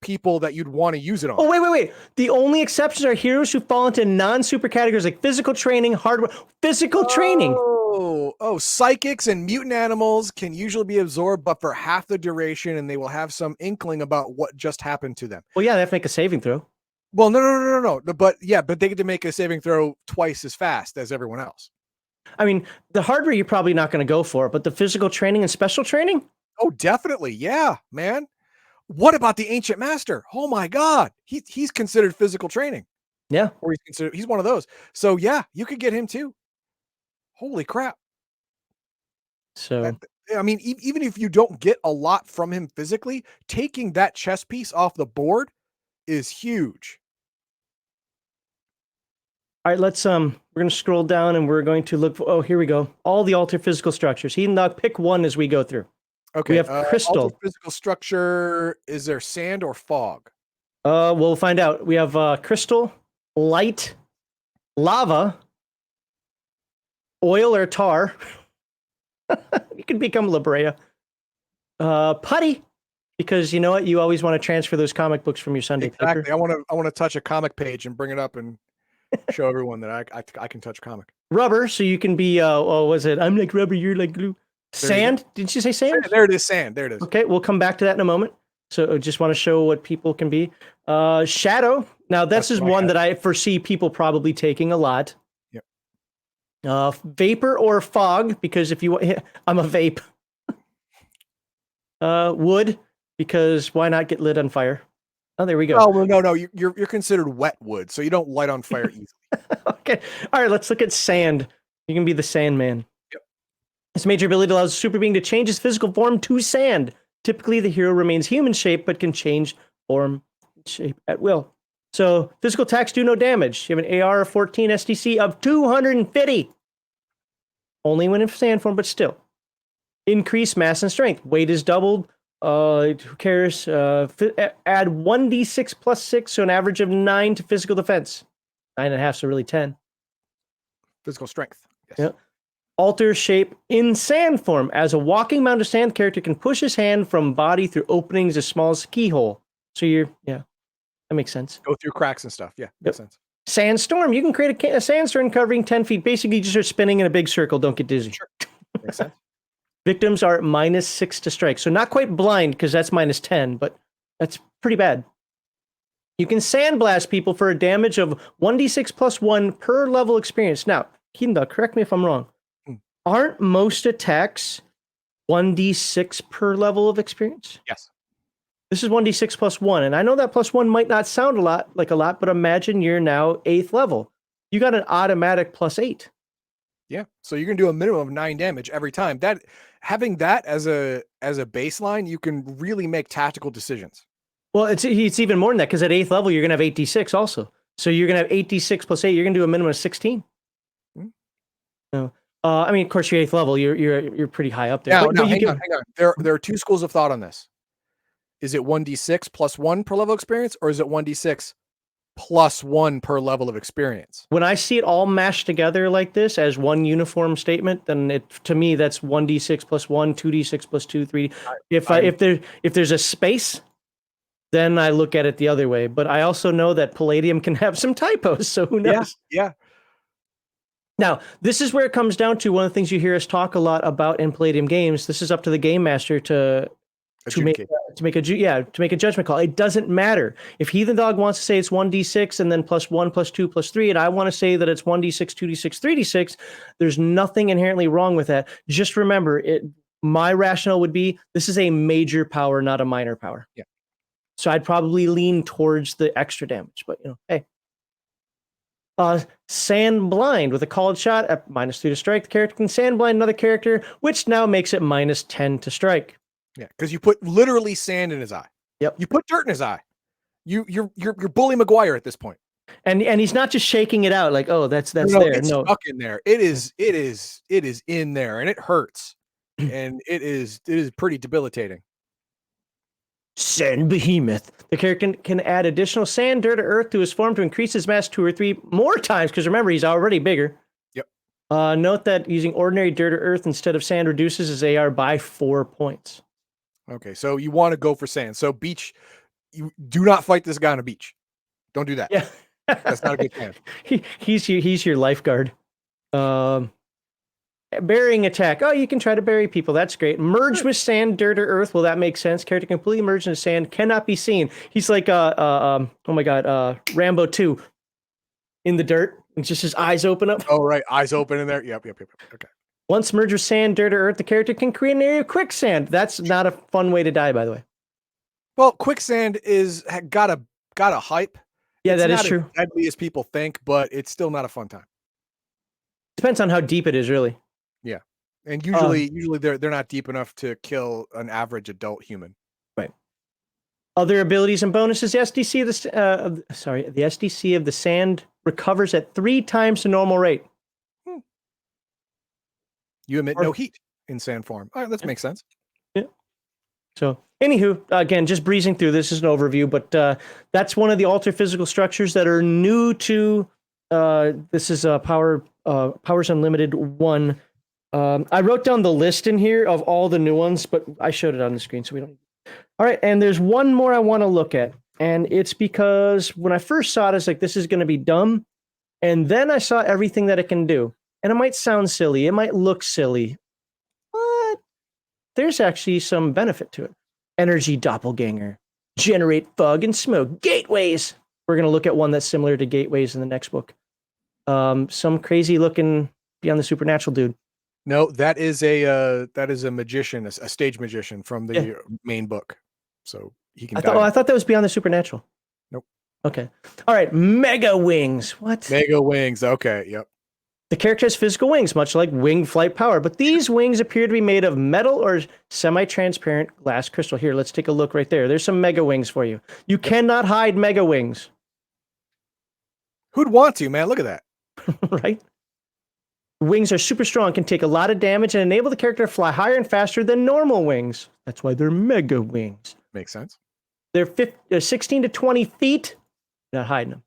people that you'd want to use it on. Oh, wait. The only exceptions are heroes who fall into non-super categories like physical training, hardware, physical training. Oh, psychics and mutant animals can usually be absorbed, but for half the duration, and they will have some inkling about what just happened to them. Well, yeah, they have to make a saving throw. Well, no. But they get to make a saving throw twice as fast as everyone else. I mean, the hardware you're probably not going to go for, but the physical training and special training? Oh, definitely. Yeah, man. What about the Ancient Master? Oh my God. He's considered physical training. Yeah. Or he's one of those. So yeah, you could get him too. Holy crap. So I mean, even if you don't get a lot from him physically, taking that chess piece off the board is huge. all right, let's we're going to scroll down and we're going to look for, here we go. All the alter physical structures. Heathen Dog, pick one as we go through. Okay. We have crystal. Alter physical structure. Is there sand or fog? We'll find out. We have crystal, light, lava, oil or tar. You can become La Brea. Putty, because you know what? You always want to transfer those comic books from your Sunday Exactly. paper. I want to touch a comic page and bring it up and show everyone that I can touch comic. Rubber, so you can be was it? I'm like rubber, you're like glue. Sand? Didn't you say sand? There it is, sand. There it is. Okay, we'll come back to that in a moment. So I just want to show what people can be. Shadow. Now that's is one that I foresee people probably taking a lot. Yep. Vapor or fog, because if you I'm a vape. Wood, because why not get lit on fire? Oh, there we go. Oh, well, no, you're considered wet wood, so you don't light on fire easily. Okay. All right, let's look at sand. You can be the Sandman. Yep. This major ability allows a super being to change his physical form to sand. Typically, the hero remains human shape, but can change form shape at will. So, physical attacks do no damage. You have an AR of 14, STC of 250. Only when in sand form, but still. Increase mass and strength. Weight is doubled. Who cares? Add 1d6 plus 6, so an average of 9 to physical defense. 9.5, so really 10. Physical strength. Yes. Yep. Alter shape in sand form. As a walking mound of sand, the character can push his hand from body through openings as small as a keyhole. So that makes sense. Go through cracks and stuff. Yeah, makes sense. Sandstorm. You can create a sandstorm covering 10 feet. Basically, just start spinning in a big circle. Don't get dizzy. Sure. Makes sense. Victims are -6 to strike. So not quite blind, because that's -10, but that's pretty bad. You can sandblast people for a damage of 1d6 plus 1 per level experience. Now, Kinda, correct me if I'm wrong. Aren't most attacks 1d6 per level of experience? Yes. This is 1d6 plus 1, and I know that plus 1 might not sound a lot, but imagine you're now 8th level. You got an automatic +8. Yeah. So you're gonna do a minimum of 9 damage every time. That having that as a baseline, you can really make tactical decisions. Well, it's even more than that, because at 8th level you're gonna have 8d6 also. So you're gonna have 8d6 plus 8. You're gonna do a minimum of 16. So, I mean, of course, you're 8th level. You're pretty high up there. Now, hang on. There are two schools of thought on this. Is it 1d6 plus 1 per level experience, or is it 1d6 plus 1 per level of experience? When I see it all mashed together like this as one uniform statement, then to me that's 1d6 plus 1, 2d6 plus 2, 3. If there's a space, then I look at it the other way. But I also know that Palladium can have some typos, so who knows? Yeah. Now, this is where it comes down to one of the things you hear us talk a lot about in Palladium games. This is up to the game master to to make a judgment call. It doesn't matter if Heathen Dog wants to say it's 1d6 and then +1 +2 +3, and I want to say that it's 1d6 2d6 3d6. There's nothing inherently wrong with that. Just remember, my rationale would be this is a major power, not a minor power. Yeah. So I'd probably lean towards the extra damage, but hey. Sand Blind with a called shot at -3 to strike. The character can sand blind another character, which now makes it -10 to strike. Yeah, because you put literally sand in his eye. Yep. You put dirt in his eye. You're Bully Maguire at this point. And he's not just shaking it out like, oh, that's there. It's stuck in there. It is in there, and it hurts, and it is pretty debilitating. Sand Behemoth. The character can add additional sand, dirt, or earth to his form to increase his mass 2 or 3 more times, because remember, he's already bigger. Yep. Note that using ordinary dirt or earth instead of sand reduces his AR by 4 points. Okay, so you want to go for sand. So beach, you do not fight this guy on a beach. Don't do that. Yeah. That's not a good plan. He's your lifeguard. Burying attack. Oh, you can try to bury people. That's great. Merge with sand, dirt, or earth. Well, that makes sense. Character completely merged into sand, cannot be seen. He's like oh my god, Rambo 2 in the dirt. It's just his eyes open up. Oh, right. Eyes open in there. Yep. Okay. Once merged with sand, dirt, or earth, the character can create an area of quicksand. That's not a fun way to die, by the way. Well, quicksand is got a hype. Yeah, it's that not is true. As deadly as people think, but it's still not a fun time. Depends on how deep it is, really. Yeah, and usually they're not deep enough to kill an average adult human. Right. Other abilities and bonuses. The SDC of the sand recovers at 3 times the normal rate. You emit no heat in sand form. All right, that makes sense. Yeah. So, anywho, again, just breezing through. This is an overview, but that's one of the alter physical structures that are new to. This is Powers Unlimited 1. I wrote down the list in here of all the new ones, but I showed it on the screen, so we don't. All right, and there's one more I want to look at, and it's because when I first saw it, I was like, this is going to be dumb, and then I saw everything that it can do, and it might sound silly, it might look silly, but there's actually some benefit to it. Energy Doppelganger, generate fog and smoke, gateways. We're going to look at one that's similar to gateways in the next book. Some crazy looking Beyond the Supernatural dude. No, that is a magician, a stage magician from the main book. So he can. I thought that was Beyond the Supernatural. Nope. Okay. All right. Mega wings. What? Mega wings. Okay. Yep. The character has physical wings, much like wing flight power, but these wings appear to be made of metal or semi-transparent glass crystal. Here, let's take a look right there. There's some mega wings for you. You cannot hide mega wings. Who'd want to, man? Look at that. Right? Wings are super strong, can take a lot of damage, and enable the character to fly higher and faster than normal wings. That's why they're mega wings. Makes sense. They're 16 to 20 feet. Not hiding them.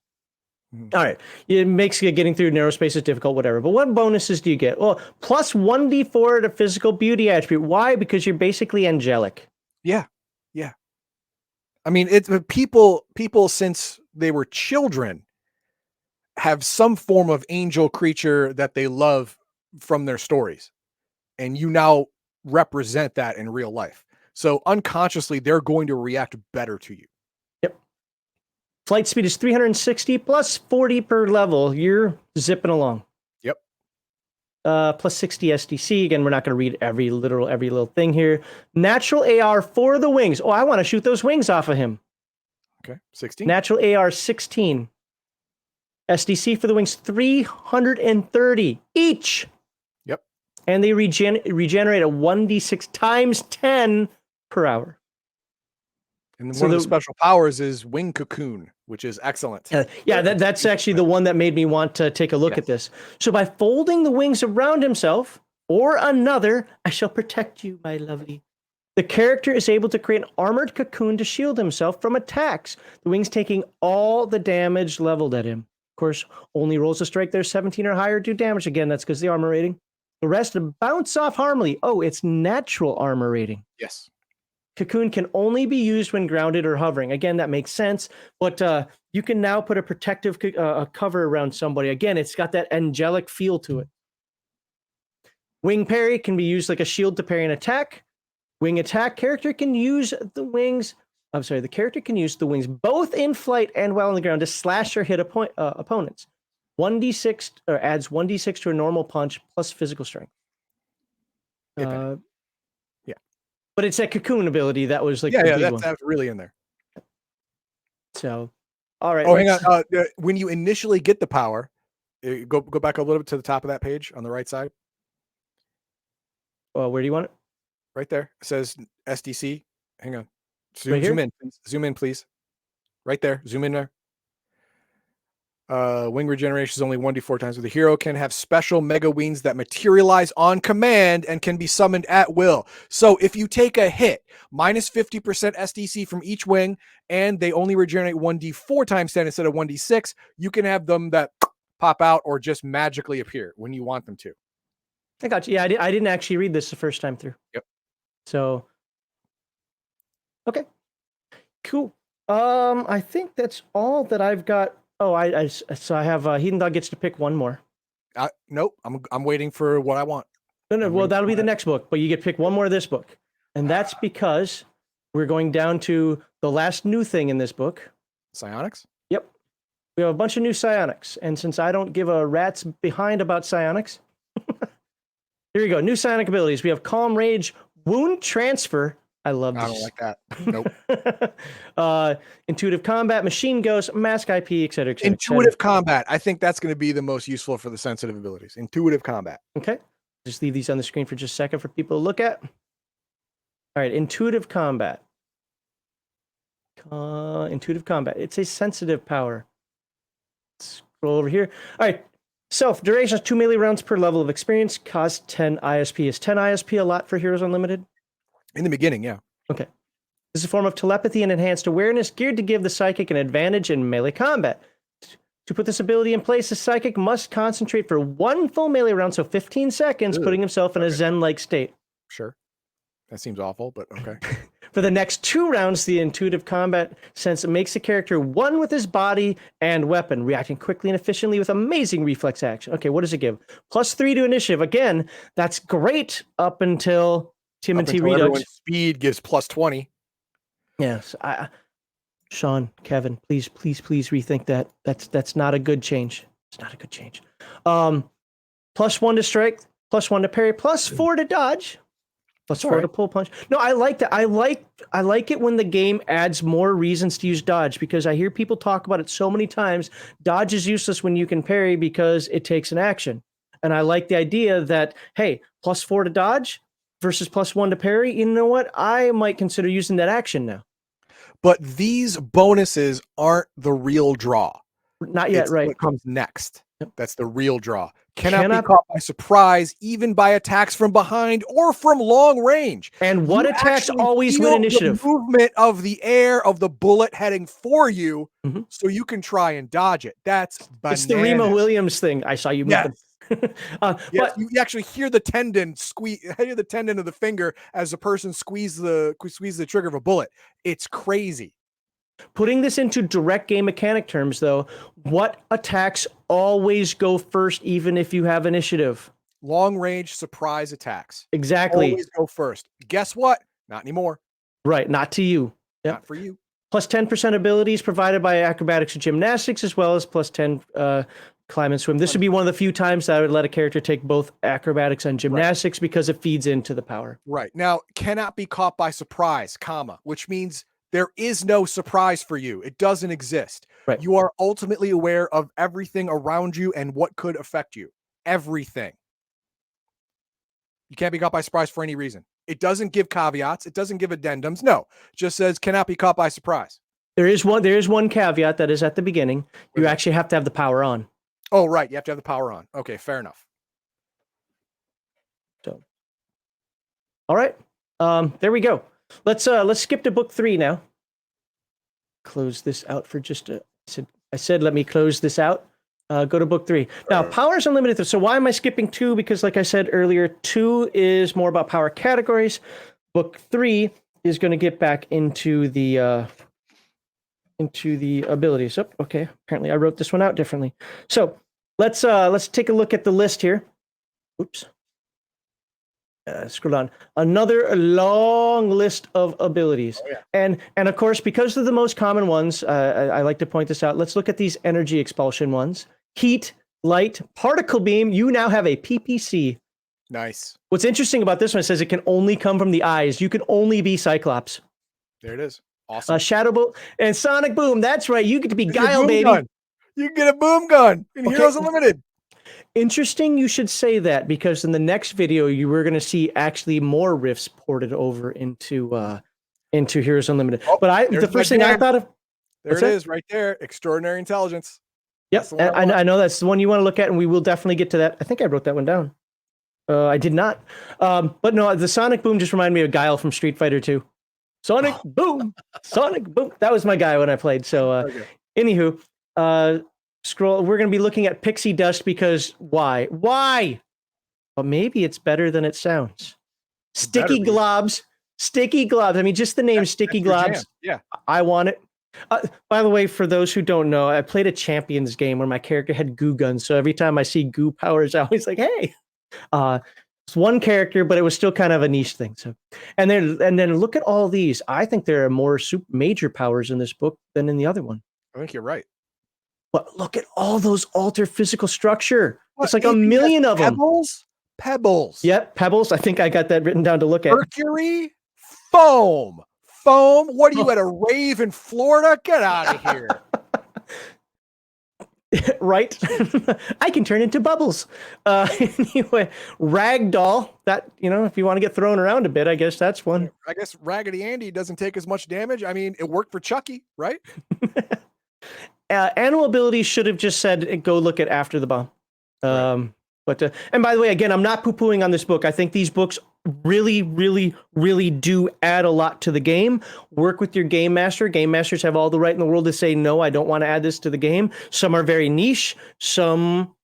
All right. It makes getting through narrow spaces difficult, whatever. But what bonuses do you get? Well, plus 1d4 to physical beauty attribute. Why? Because you're basically angelic. Yeah. Yeah. I mean, it's people since they were children have some form of angel creature that they love from their stories. And you now represent that in real life. So unconsciously, they're going to react better to you. Yep. Flight speed is 360 plus 40 per level. You're zipping along. Yep. Plus 60 SDC. Again, we're not going to read every little thing here. Natural AR for the wings. Oh, I want to shoot those wings off of him. Okay. 16. Natural AR 16. SDC for the wings 330 each. Yep. And they regenerate at 1d6 times 10 per hour. And one of the special powers is wing cocoon, which is excellent. That's actually the one that made me want to take a look at this. So by folding the wings around himself or another, I shall protect you, my lovely. The character is able to create an armored cocoon to shield himself from attacks. The wings taking all the damage leveled at him. Of course, only rolls to strike there 17 or higher do damage. Again, that's because the armor rating. The rest bounce off harmlessly. Oh, it's natural armor rating. Yes. Cocoon can only be used when grounded or hovering. Again, that makes sense. But you can now put a protective cover around somebody. Again, it's got that angelic feel to it. Wing parry can be used like a shield to parry an attack. Wing attack. Character can use the wings. I'm sorry. The character can use the wings both in flight and while on the ground to slash or hit opponents. 1d6 or adds 1d6 to a normal punch plus physical strength. Yeah. But it's that cocoon ability that was like Yeah, the yeah, big one. that's really in there. So, all right. Oh, hang on. When you initially get the power, go back a little bit to the top of that page on the right side. Where do you want it? Right there. It says SDC. Hang on. Right here? Zoom in. Please. Zoom in, please. Right there. Zoom in there. Wing regeneration is only 1d4 times, but the hero can have special mega wings that materialize on command and can be summoned at will. So if you take a hit, minus 50% SDC from each wing, and they only regenerate 1d4 times 10 instead of 1d6, you can have them that pop out or just magically appear when you want them to. I got you. Yeah, I didn't actually read this the first time through. Yep. So, okay, cool. I think that's all that I've got. Oh, so I have Heathen Dog gets to pick one more. Nope. I'm waiting for what I want. No. Well, that'll be the next book, but you get to pick one more of this book, and that's because we're going down to the last new thing in this book. Psionics? Yep. We have a bunch of new psionics, and since I don't give a rat's behind about psionics, here we go. New psionic abilities. We have Calm Rage, Wound Transfer. I love this. I don't like that. Nope. Intuitive Combat, Machine Ghost, Mask IP, etc. Intuitive Combat. I think that's going to be the most useful for the sensitive abilities. Intuitive Combat. Okay. Just leave these on the screen for just a second for people to look at. All right. Intuitive Combat. Intuitive Combat. It's a sensitive power. Scroll over here. All right. Self. Duration is 2 melee rounds per level of experience. Cost 10 ISP. Is 10 ISP a lot for Heroes Unlimited? In the beginning, yeah. Okay. This is a form of telepathy and enhanced awareness geared to give the psychic an advantage in melee combat. To put this ability in place, the psychic must concentrate for one full melee round, so 15 seconds, putting himself in a Zen-like state. Sure. That seems awful, but okay. For the next 2 rounds, the intuitive combat sense makes the character one with his body and weapon, reacting quickly and efficiently with amazing reflex action. Okay, what does it give? +3 to initiative. Again, that's great up until TMNT Redux. Speed gives +20. Yes, Sean, Kevin, please rethink that. That's not a good change. It's not a good change. +1 to strike, +1 to parry, +4 to dodge, +4 to pull punch. No, I like that. I like it when the game adds more reasons to use dodge, because I hear people talk about it so many times. Dodge is useless when you can parry because it takes an action, and I like the idea that, hey, +4 to dodge versus +1 to parry. You know what? I might consider using that action now. But these bonuses aren't the real draw. Not yet, right? What comes next? Yep. That's the real draw. Cannot be caught by surprise, even by attacks from behind or from long range. And what attacks always win initiative? The movement of the air of the bullet heading for you, so you can try and dodge it. That's bananas. It's the Remo Williams thing. I saw you move them. Yes, you actually hear the tendon hear the tendon of the finger as the person squeeze the trigger of a bullet. It's crazy. Putting this into direct game mechanic terms, though, what attacks always go first, even if you have initiative? Long range surprise attacks. Exactly. Always go first. Guess what? Not anymore. Right. Not to you. Yep. Not for you. +10% abilities provided by acrobatics and gymnastics, as well as +10 climb and swim. This would be one of the few times that I would let a character take both acrobatics and gymnastics, because it feeds into the power. Right. Now, cannot be caught by surprise, which means there is no surprise for you. It doesn't exist. Right. You are ultimately aware of everything around you and what could affect you. Everything. You can't be caught by surprise for any reason. It doesn't give caveats. It doesn't give addendums. No, it just says cannot be caught by surprise. There is one caveat that is at the beginning. You actually have to have the power on. Oh, right. You have to have the power on. Okay, fair enough. So, all right. There we go. Let's skip to book 3 now. Close this out for just a. I said let me close this out. Go to book 3. Now, powers unlimited. So why am I skipping 2? Because like I said earlier, 2 is more about power categories. Book 3 is going to get back into the abilities. Oh, okay. Apparently I wrote this one out differently. So let's take a look at the list here. Oops. Scroll down. Another long list of abilities. Oh, yeah. And of course, because of the most common ones, I like to point this out. Let's look at these energy expulsion ones. Heat, light, particle beam. You now have a PPC. Nice. What's interesting about this one, it says it can only come from the eyes. You can only be Cyclops. There it is. Awesome. Shadow Bolt and Sonic Boom. That's right. You get to be It's Guile, boom baby. gun. You can get a boom gun in Heroes Unlimited. Interesting you should say that, because in the next video you were going to see actually more rifts ported over into Heroes Unlimited. Oh, but the first thing I thought of, there it is right there. Extraordinary Intelligence. Yep, and I know that's the one you want to look at, and we will definitely get to that. I think I wrote that one down. I did not. But no, the Sonic Boom just reminded me of Guile from Street Fighter 2. Sonic Boom! Sonic Boom! That was my guy when I played. So, anywho, scroll. We're going to be looking at Pixie Dust because why? Why? But maybe it's better than it sounds. Sticky globs. Sticky globs. I mean, just the name Sticky globs. Yeah. I want it. By the way, for those who don't know, I played a Champions game where my character had goo guns. So every time I see goo powers, I always like, hey. It's one character, but it was still kind of a niche thing. So, and then look at all these. I think there are more major powers in this book than in the other one. I think you're right. But look at all those alter physical structure. It's like a million of them. Pebbles. Yep, pebbles. I think I got that written down to look at. Mercury, foam. What are you at a rave in Florida? Get out of here. Right? I can turn into bubbles. Anyway, ragdoll. That, if you want to get thrown around a bit, I guess that's one. I guess Raggedy Andy doesn't take as much damage. I mean, it worked for Chucky, right? Animal abilities should have just said, go look at After the Bomb. Right. But and by the way, again, I'm not poo-pooing on this book. I think these books really, really, really do add a lot to the game. Work with your game master. Game masters have all the right in the world to say, no, I don't want to add this to the game. Some are very niche. Some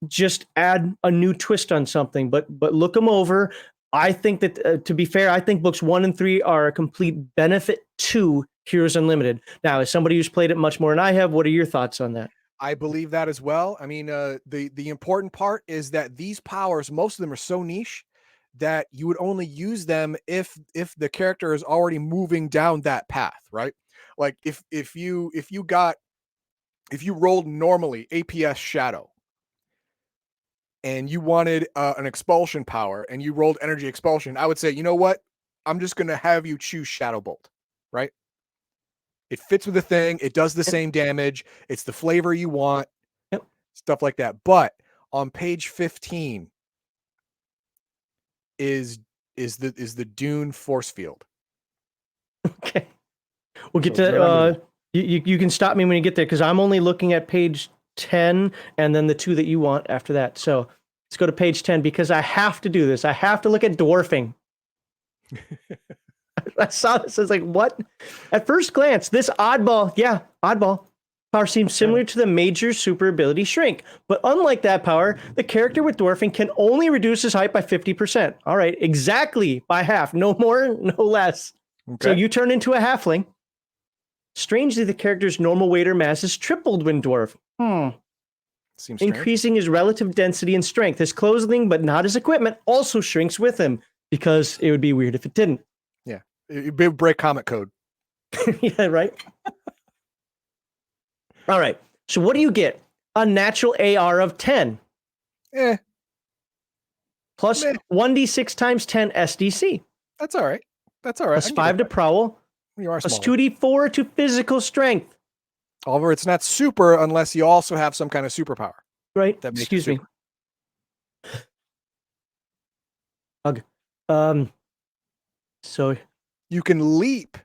just add a new twist on something. But look them over. I think that, to be fair, I think books 1 and 3 are a complete benefit to Heroes Unlimited. Now, as somebody who's played it much more than I have, what are your thoughts on that? I believe that as well. I mean, the important part is that these powers, most of them are so niche that you would only use them if the character is already moving down that path, right? Like if you rolled normally APS Shadow and you wanted an expulsion power and you rolled energy expulsion, I would say, you know what? I'm just going to have you choose Shadow Bolt, right? It fits with the thing. It does the same damage. It's the flavor you want, stuff like that. But on page 15 is the Dune force field. Okay, we'll get to. You can stop me when you get there because I'm only looking at page 10 and then the 2 that you want after that. So let's go to page 10 because I have to do this. I have to look at dwarfing. I saw this. I was like, what? At first glance, this oddball power seems similar to the major super ability Shrink. But unlike that power, the character with Dwarfing can only reduce his height by 50%. All right, exactly by half. No more, no less. Okay. So you turn into a halfling. Strangely, the character's normal weight or mass is tripled when dwarf. Seems increasing his relative density and strength. His clothing, but not his equipment, also shrinks with him because it would be weird if it didn't. Yeah, it would break comic code. Yeah, right. All right. So what do you get? A natural AR of 10. Plus 1d6 times 10 SDC. That's all right. That's all right. Plus 5 to prowl. Plus 2d4 to physical strength. However, it's not super unless you also have some kind of superpower. Right. Excuse me. Hug. So you can leap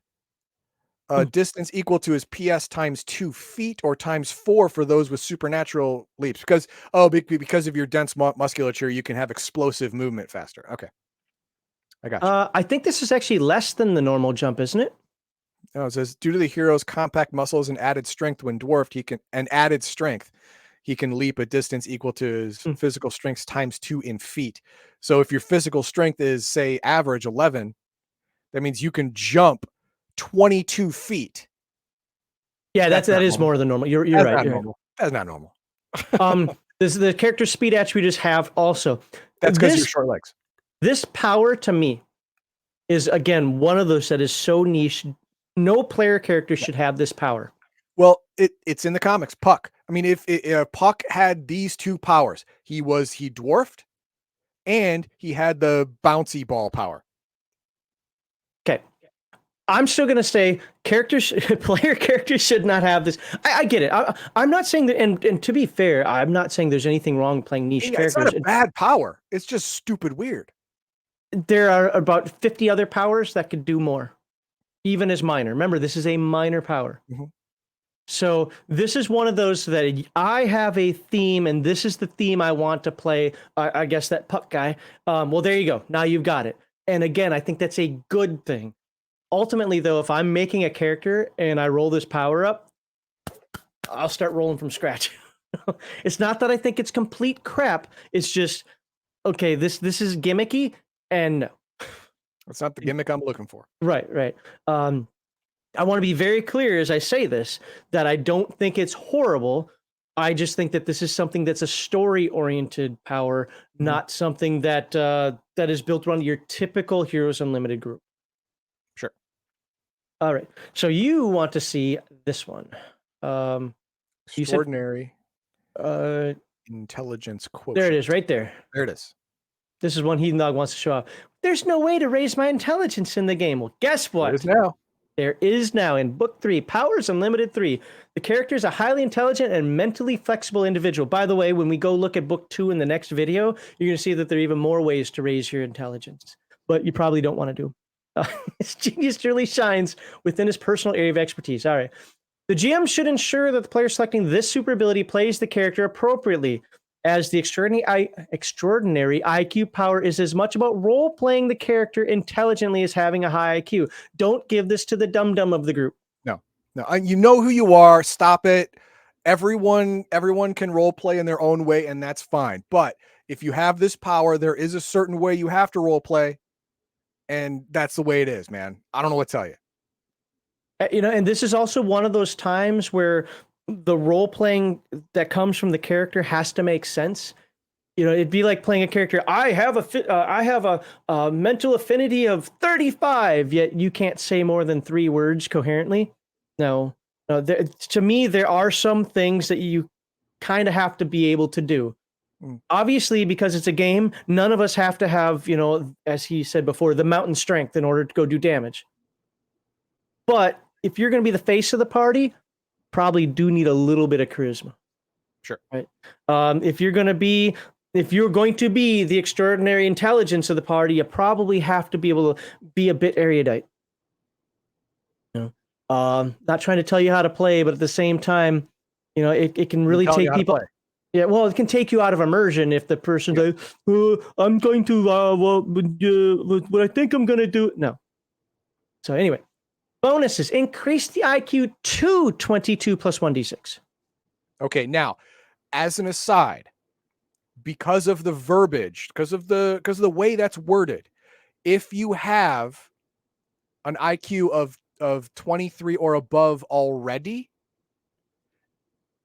a distance equal to his PS times 2 feet or times 4 for those with supernatural leaps. Because of your dense musculature, you can have explosive movement faster. Okay. I got you. I think this is actually less than the normal jump, isn't it? No, it says due to the hero's compact muscles and added strength when dwarfed, he can leap a distance equal to his physical strength times 2 in feet. So if your physical strength is, say, average 11, that means you can jump 22 feet. Yeah, that is more than normal. You're right. That's not normal. This is the character speed attribute is half also. That's because you're short legs. This power to me is, again, one of those that is so niche. No player character should have this power. Well, it's in the comics. Puck. I mean, if Puck had these two powers, he dwarfed, and he had the bouncy ball power. Okay. I'm still going to say player characters should not have this. I get it. I'm not saying that, and to be fair, I'm not saying there's anything wrong with playing niche characters. It's not a bad power. It's just stupid weird. There are about 50 other powers that could do more, even as minor. Remember, this is a minor power. Mm-hmm. So this is one of those that I have a theme, and this is the theme I want to play. I guess that Puck guy. Well, there you go. Now you've got it. And again, I think that's a good thing. Ultimately, though, if I'm making a character and I roll this power up, I'll start rolling from scratch. It's not that I think it's complete crap. It's just, okay, this is gimmicky, and no. It's not the gimmick I'm looking for. Right. I want to be very clear as I say this, that I don't think it's horrible. I just think that this is something that's a story-oriented power, not something that that is built around your typical Heroes Unlimited group. Sure. All right. So you want to see this one. Extraordinary intelligence quotient. There it is, right there. There it is. This is one Heathen Dog wants to show off. There's no way to raise my intelligence in the game. Well, guess what? There is now. There is now in Book 3, Powers Unlimited 3. The character is a highly intelligent and mentally flexible individual. By the way, when we go look at Book 2 in the next video, you're going to see that there are even more ways to raise your intelligence. But you probably don't want to do. His genius truly shines within his personal area of expertise. All right. The GM should ensure that the player selecting this super ability plays the character appropriately, as the extraordinary IQ power is as much about role-playing the character intelligently as having a high IQ. Don't give this to the dum-dum of the group. No. You know who you are. Stop it. Everyone can role-play in their own way, and that's fine. But if you have this power, there is a certain way you have to role-play, and that's the way it is, man. I don't know what to tell you. And this is also one of those times where the role playing that comes from the character has to make sense. It'd be like playing a character. I have a mental affinity of 35, yet you can't say more than 3 words coherently. No. To me, there are some things that you kind of have to be able to do. Obviously, because it's a game, none of us have to have, as he said before, the mountain strength in order to go do damage. But if you're going to be the face of the party, probably do need a little bit of charisma. Sure. Right. If you're going to be the extraordinary intelligence of the party, you probably have to be able to be a bit erudite. Not trying to tell you how to play, but at the same time, it can really take people. Yeah, well, it can take you out of immersion if the person's like, I'm going to, what I think I'm going to do. No. So anyway. Bonuses. Increase the IQ to 22 plus 1d6. Okay, now, as an aside, because of the verbiage, because of the way that's worded, if you have an IQ of 23 or above already,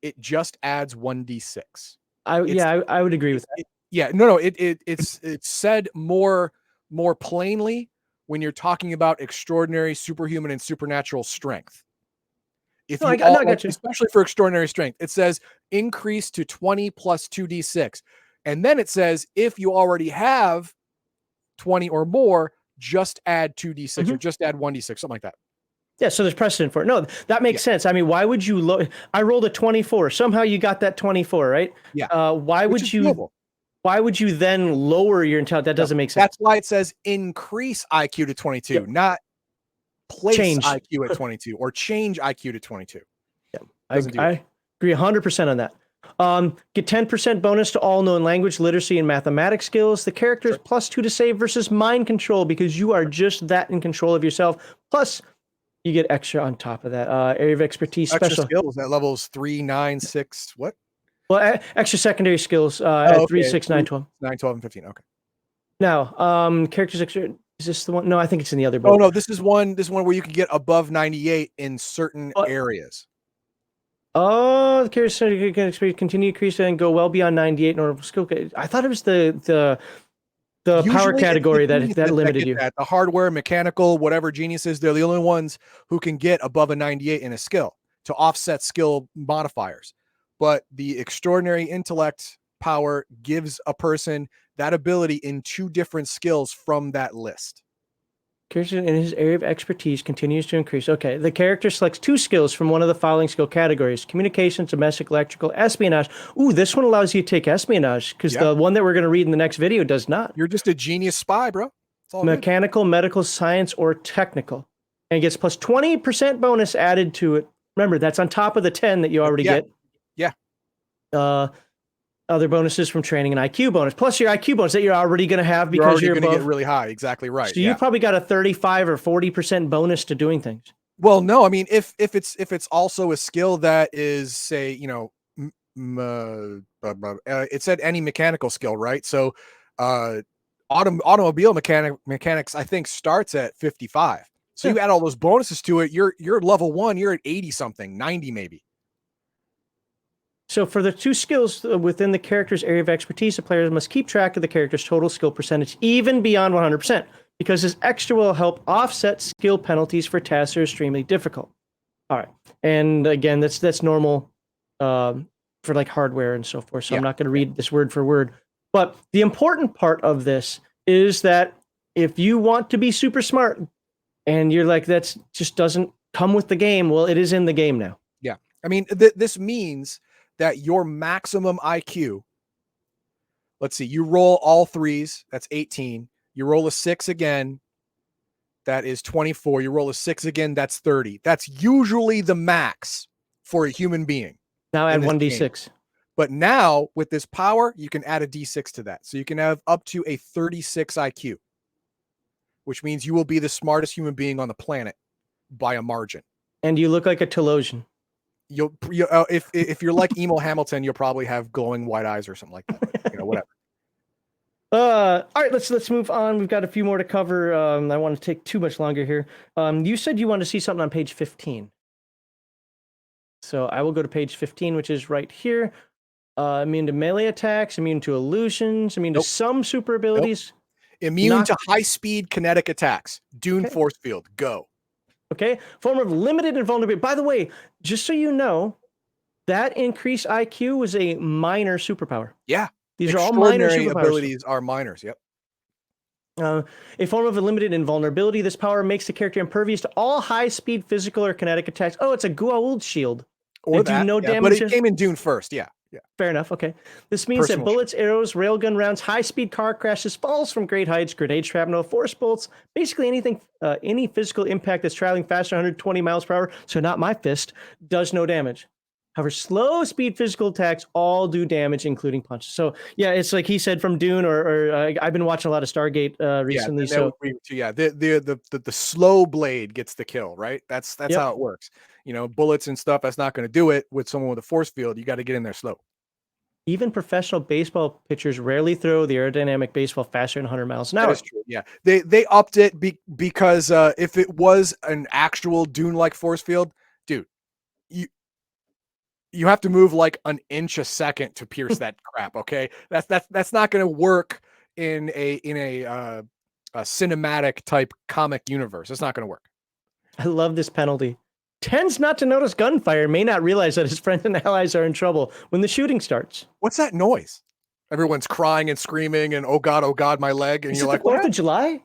it just adds 1d6. I would agree with that. It's said more plainly when you're talking about extraordinary, superhuman, and supernatural strength. I got you. Especially for extraordinary strength, it says increase to 20 plus 2d6. And then it says if you already have 20 or more, just add 2d6 or just add 1d6, something like that. Yeah, so there's precedent for it. No, that makes sense. I mean, why would you I rolled a 24. Somehow you got that 24, right? Yeah. Why would you then lower your intelligence? That doesn't make sense. That's why it says increase IQ to 22, not place IQ at 22 or change IQ to 22. Yeah, I agree 100% on that. Get 10% bonus to all known language, literacy, and mathematics skills. The character is +2 to save versus mind control because you are just that in control of yourself. Plus, you get extra on top of that. Area of expertise, extra special skills at levels 3, 9, 6. What? Well, extra secondary skills at 3, 6, 9, 12. 9, 12, and 15. Okay. Now, characters extra. Is this the one? No, I think it's in the other book. Oh no, this is one where you can get above 98 in certain areas. Oh, the character can continue to increase and go well beyond 98 in order to skill. I thought it was the The power Usually, it's the category that geniuses limited get you. that. The hardware, mechanical, whatever geniuses, they're the only ones who can get above a 98 in a skill to offset skill modifiers. But the extraordinary intellect power gives a person that ability in 2 different skills from that list. Character in his area of expertise continues to increase. Okay, the character selects 2 skills from one of the following skill categories: communications, domestic, electrical, espionage. Ooh, this one allows you to take espionage because Yeah. the one that we're going to read in the next video does not. You're just a genius spy, bro. It's all good. Mechanical, medical, science, or technical. And it gets plus 20% bonus added to it. Remember, that's on top of the 10 that you already Yeah. get. Yeah. Other bonuses from training, and IQ bonus, plus your IQ bonus that you're already going to have You're because already you're gonna above. get really high. Exactly right. So Yeah. you probably got a 35 or 40% bonus to doing things. Well, no, I mean, if it's also a skill that is, say, you know, it said any mechanical skill, right? So, automobile mechanics, I think, starts at 55. So Yeah. you add all those bonuses to it, you're level 1, you're at 80 something, 90 maybe. So for the 2 skills within the character's area of expertise, the player must keep track of the character's total skill percentage even beyond 100%, because this extra will help offset skill penalties for tasks that are extremely difficult. All right, and again, that's normal for like hardware and so forth. So I'm not going to read this word for word. But the important part of this is that if you want to be super smart and you're like, that's just doesn't come with the game, well, it is in the game now. Yeah. I mean, this means that your maximum IQ, let's see, you roll all 3s, that's 18. You roll a 6 again, that is 24. You roll a 6 again, that's 30. That's usually the max for a human being. Now add in this 1d6. game. But now with this power, you can add a d6 to that. So you can have up to a 36 IQ, which means you will be the smartest human being on the planet by a margin. And you look like a Telosian. If you're like Emo Hamilton, you'll probably have glowing white eyes or something like that. You know, whatever. All right, let's move on. We've got a few more to cover. I want to take too much longer here. You said you want to see something on page 15. So I will go to page 15, which is right here. Immune to melee attacks, immune to illusions, immune to some super abilities. Immune to high-speed kinetic attacks. Dune force field. Go. Okay. Form of limited invulnerability. By the way, just so you know, that increased IQ was a minor superpower. Yeah. These are all minor superpowers. Abilities are minors. Yep. A form of limited invulnerability. This power makes the character impervious to all high-speed physical or kinetic attacks. Oh, it's a Goa'uld shield. Or they do no damage. But it came in Dune first. Yeah. Yeah. Fair enough. Okay. This means that bullets, arrows, railgun rounds, high-speed car crashes, falls from great heights, grenade shrapnel, force bolts, basically anything, any physical impact that's traveling faster than 120 miles per hour, so not my fist, does no damage. However, slow speed physical attacks all do damage, including punches. So yeah, it's like he said from Dune, or I've been watching a lot of Stargate recently. The slow blade gets the kill, right? That's how it works. You know, bullets and stuff, that's not going to do it with someone with a force field. You got to get in there slow. Even professional baseball pitchers rarely throw the aerodynamic baseball faster than 100 miles an hour. That is true. Yeah, they upped it because if it was an actual Dune-like force field, dude, you have to move like an inch a second to pierce that crap. Okay, that's not going to work in a cinematic type comic universe. It's not going to work. I love this penalty. Tends not to notice gunfire, may not realize that his friends and allies are in trouble when the shooting starts. What's that noise? Everyone's crying and screaming and oh god, my leg. And Is you're it like, the 4th of July?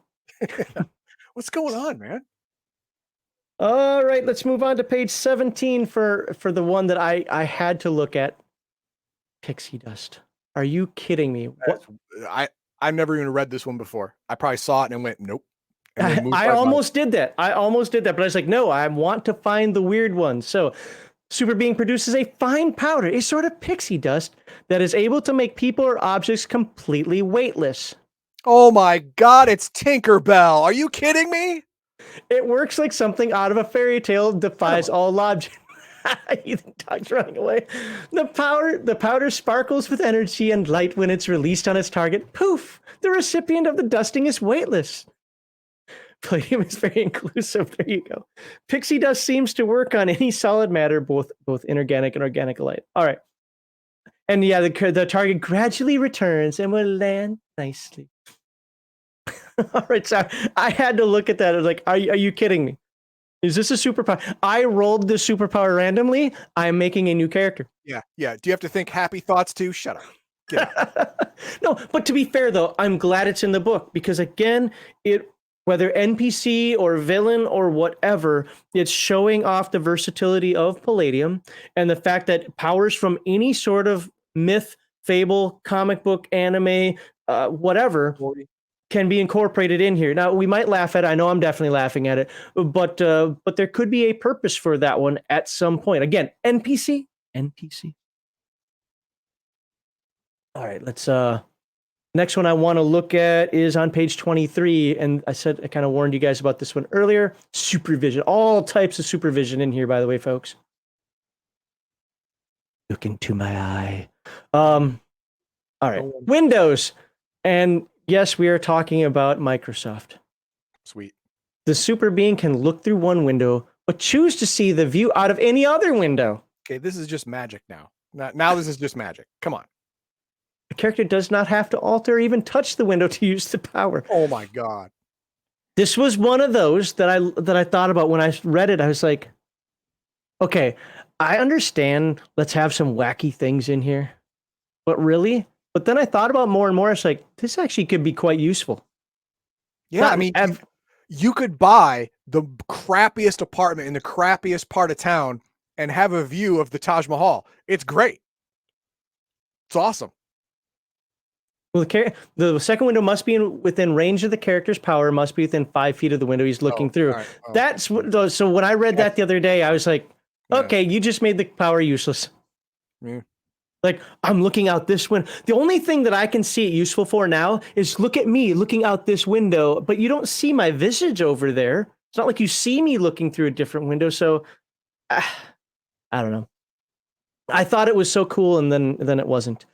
What's going on, man? All right, let's move on to page 17 for the one that I had to look at. Pixie dust. Are you kidding me? I've never even read this one before. I probably saw it and went, nope. I almost did that. But I was like, no, I want to find the weird one. So Super Being produces a fine powder, a sort of pixie dust that is able to make people or objects completely weightless. Oh my god, it's Tinkerbell. Are you kidding me? It works like something out of a fairy tale, defies all logic. Ethan Dog's running away. The powder sparkles with energy and light when it's released on its target. Poof! The recipient of the dusting is weightless. Palladium is very inclusive. There you go. Pixie dust seems to work on any solid matter, both inorganic and organic alike. All right. And yeah, the target gradually returns and will land nicely. All right, so I had to look at that. I was like, are you kidding me? Is this a superpower? I rolled the superpower randomly. I'm making a new character. Yeah, yeah. Do you have to think happy thoughts too? Shut up. Get out. No, but to be fair though, I'm glad it's in the book because again, it whether NPC or villain or whatever, it's showing off the versatility of Palladium and the fact that powers from any sort of myth, fable, comic book, anime, whatever can be incorporated in here. Now we might laugh at it. I know I'm definitely laughing at it, but there could be a purpose for that one at some point. Again, NPC. All right, let's next one I want to look at is on page 23, and I kind of warned you guys about this one earlier. Supervision, all types of supervision in here, by the way, folks. Look into my eye. All right, Windows, and yes, we are talking about Microsoft. Sweet. The super being can look through one window, but choose to see the view out of any other window. Okay, this is just magic now. Now this is just magic. Come on. The character does not have to alter or even touch the window to use the power. Oh my God. This was one of those that I thought about when I read it. I was like, okay, I understand. Let's have some wacky things in here, but really? But then I thought about more and more. It's like, this actually could be quite useful. Yeah, I mean, you could buy the crappiest apartment in the crappiest part of town and have a view of the Taj Mahal. It's great. It's awesome. Well, the second window must be within range of the character's power, must be within 5 feet of the window he's looking through. Right. That's what. So when I read that the other day, I was like, okay, you just made the power useless. Yeah. Like, I'm looking out this window. The only thing that I can see it useful for now is look at me looking out this window, but you don't see my visage over there. It's not like you see me looking through a different window. So I don't know. I thought it was so cool, and then it wasn't.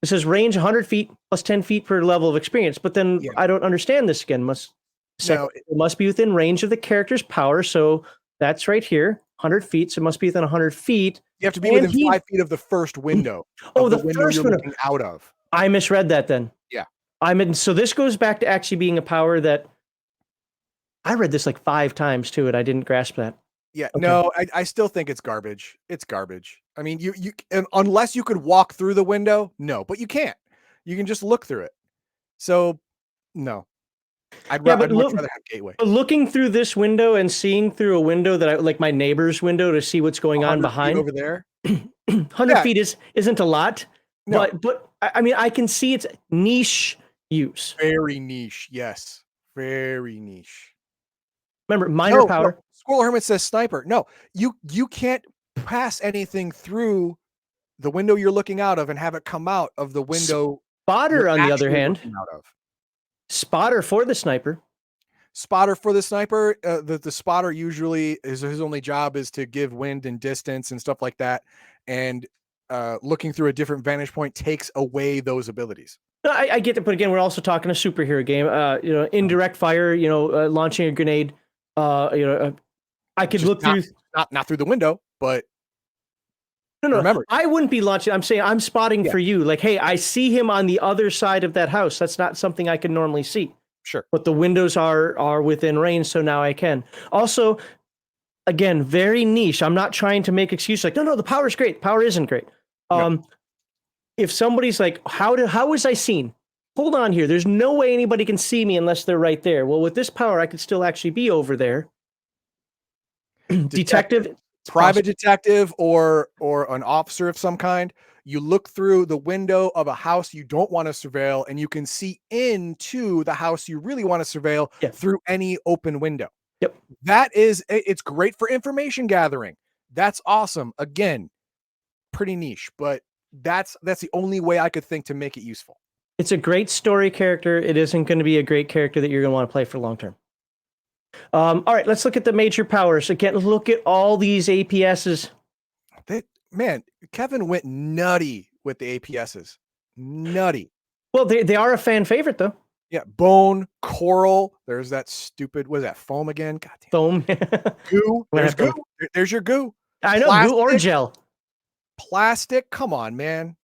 It says range 100 feet plus 10 feet per level of experience, but then I don't understand this again. It must be within range of the character's power, so that's right here, 100 feet, so it must be within 100 feet. You have to be within 5 feet of the first window. The window first you're window looking out of. I misread that then. Yeah. So this goes back to actually being a power that I read this like 5 times too, and I didn't grasp that. Yeah, okay. No, I still think it's garbage. It's garbage. I mean, you unless you could walk through the window, no, but you can't. You can just look through it. So, no. I'd much rather have Gateway. But looking through this window and seeing through a window that I like my neighbor's window to see what's going on behind over there. 100 feet isn't a lot, no. but I mean I can see it's niche use. Very niche, yes, very niche. Remember, minor power. No. Squirrel Hermit says sniper. No, you can't pass anything through the window you're looking out of and have it come out of the window. Spotter, on the other hand, out of. Spotter for the sniper. Spotter for the sniper. The spotter usually his only job is to give wind and distance and stuff like that. And looking through a different vantage point takes away those abilities. I get that, but again, we're also talking a superhero game. Indirect fire. Launching a grenade. I could look through not through the window, but no. Remember, I wouldn't be launching. I'm saying I'm spotting for you. Like, hey, I see him on the other side of that house. That's not something I can normally see. Sure, but the windows are within range, so now I can. Also, again, very niche. I'm not trying to make excuses like, no, the power is great. Power isn't great. No. If somebody's like, how was I seen? Hold on here. There's no way anybody can see me unless they're right there. Well, with this power, I could still actually be over there. Detective, private detective, or an officer of some kind. You look through the window of a house you don't want to surveil, and you can see into the house you really want to surveil through any open window. Yep. It's great for information gathering. That's awesome. Again, pretty niche, but that's the only way I could think to make it useful. It's a great story character. It isn't going to be a great character that you're going to want to play for long term. All right, let's look at the major powers. Again, look at all these APSs. Man, Kevin went nutty with the APSs. Nutty. Well, they are a fan favorite, though. Yeah, bone, coral. There's that stupid, what is that, foam again? God damn. Foam. Goo. There's goo. There's your goo. I know, goo or gel. Plastic. Come on, man.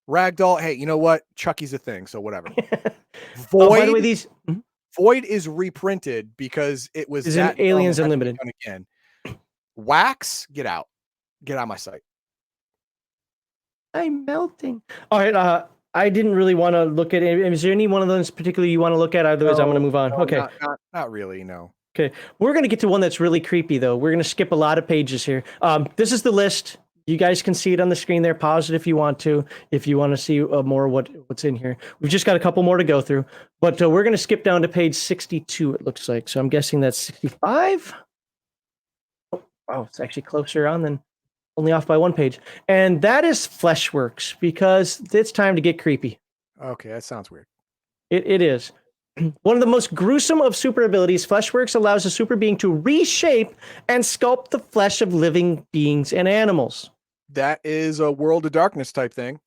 Ragdoll. Hey, you know what? Chucky's a thing, so whatever. Void. By the way, these... Void is reprinted because it was Is in that dumb Aliens and had to be Unlimited. done again. Wax, get out. Get out of my sight. I'm melting. All right. I didn't really want to look at it. Is there any one of those particularly you want to look at? Otherwise, I'm going to move on. No, Okay. not really, no. Okay. We're going to get to one that's really creepy, though. We're going to skip a lot of pages here. This is the list. You guys can see it on the screen there. Pause it if you want to see more what's in here. We've just got a couple more to go through, but we're going to skip down to page 62, it looks like. So I'm guessing that's 65. Oh, wow, it's actually closer on than only off by one page. And that is Fleshworks, because it's time to get creepy. Okay, that sounds weird. It is. One of the most gruesome of super abilities, Fleshworks allows a super being to reshape and sculpt the flesh of living beings and animals. That is a World of Darkness type thing.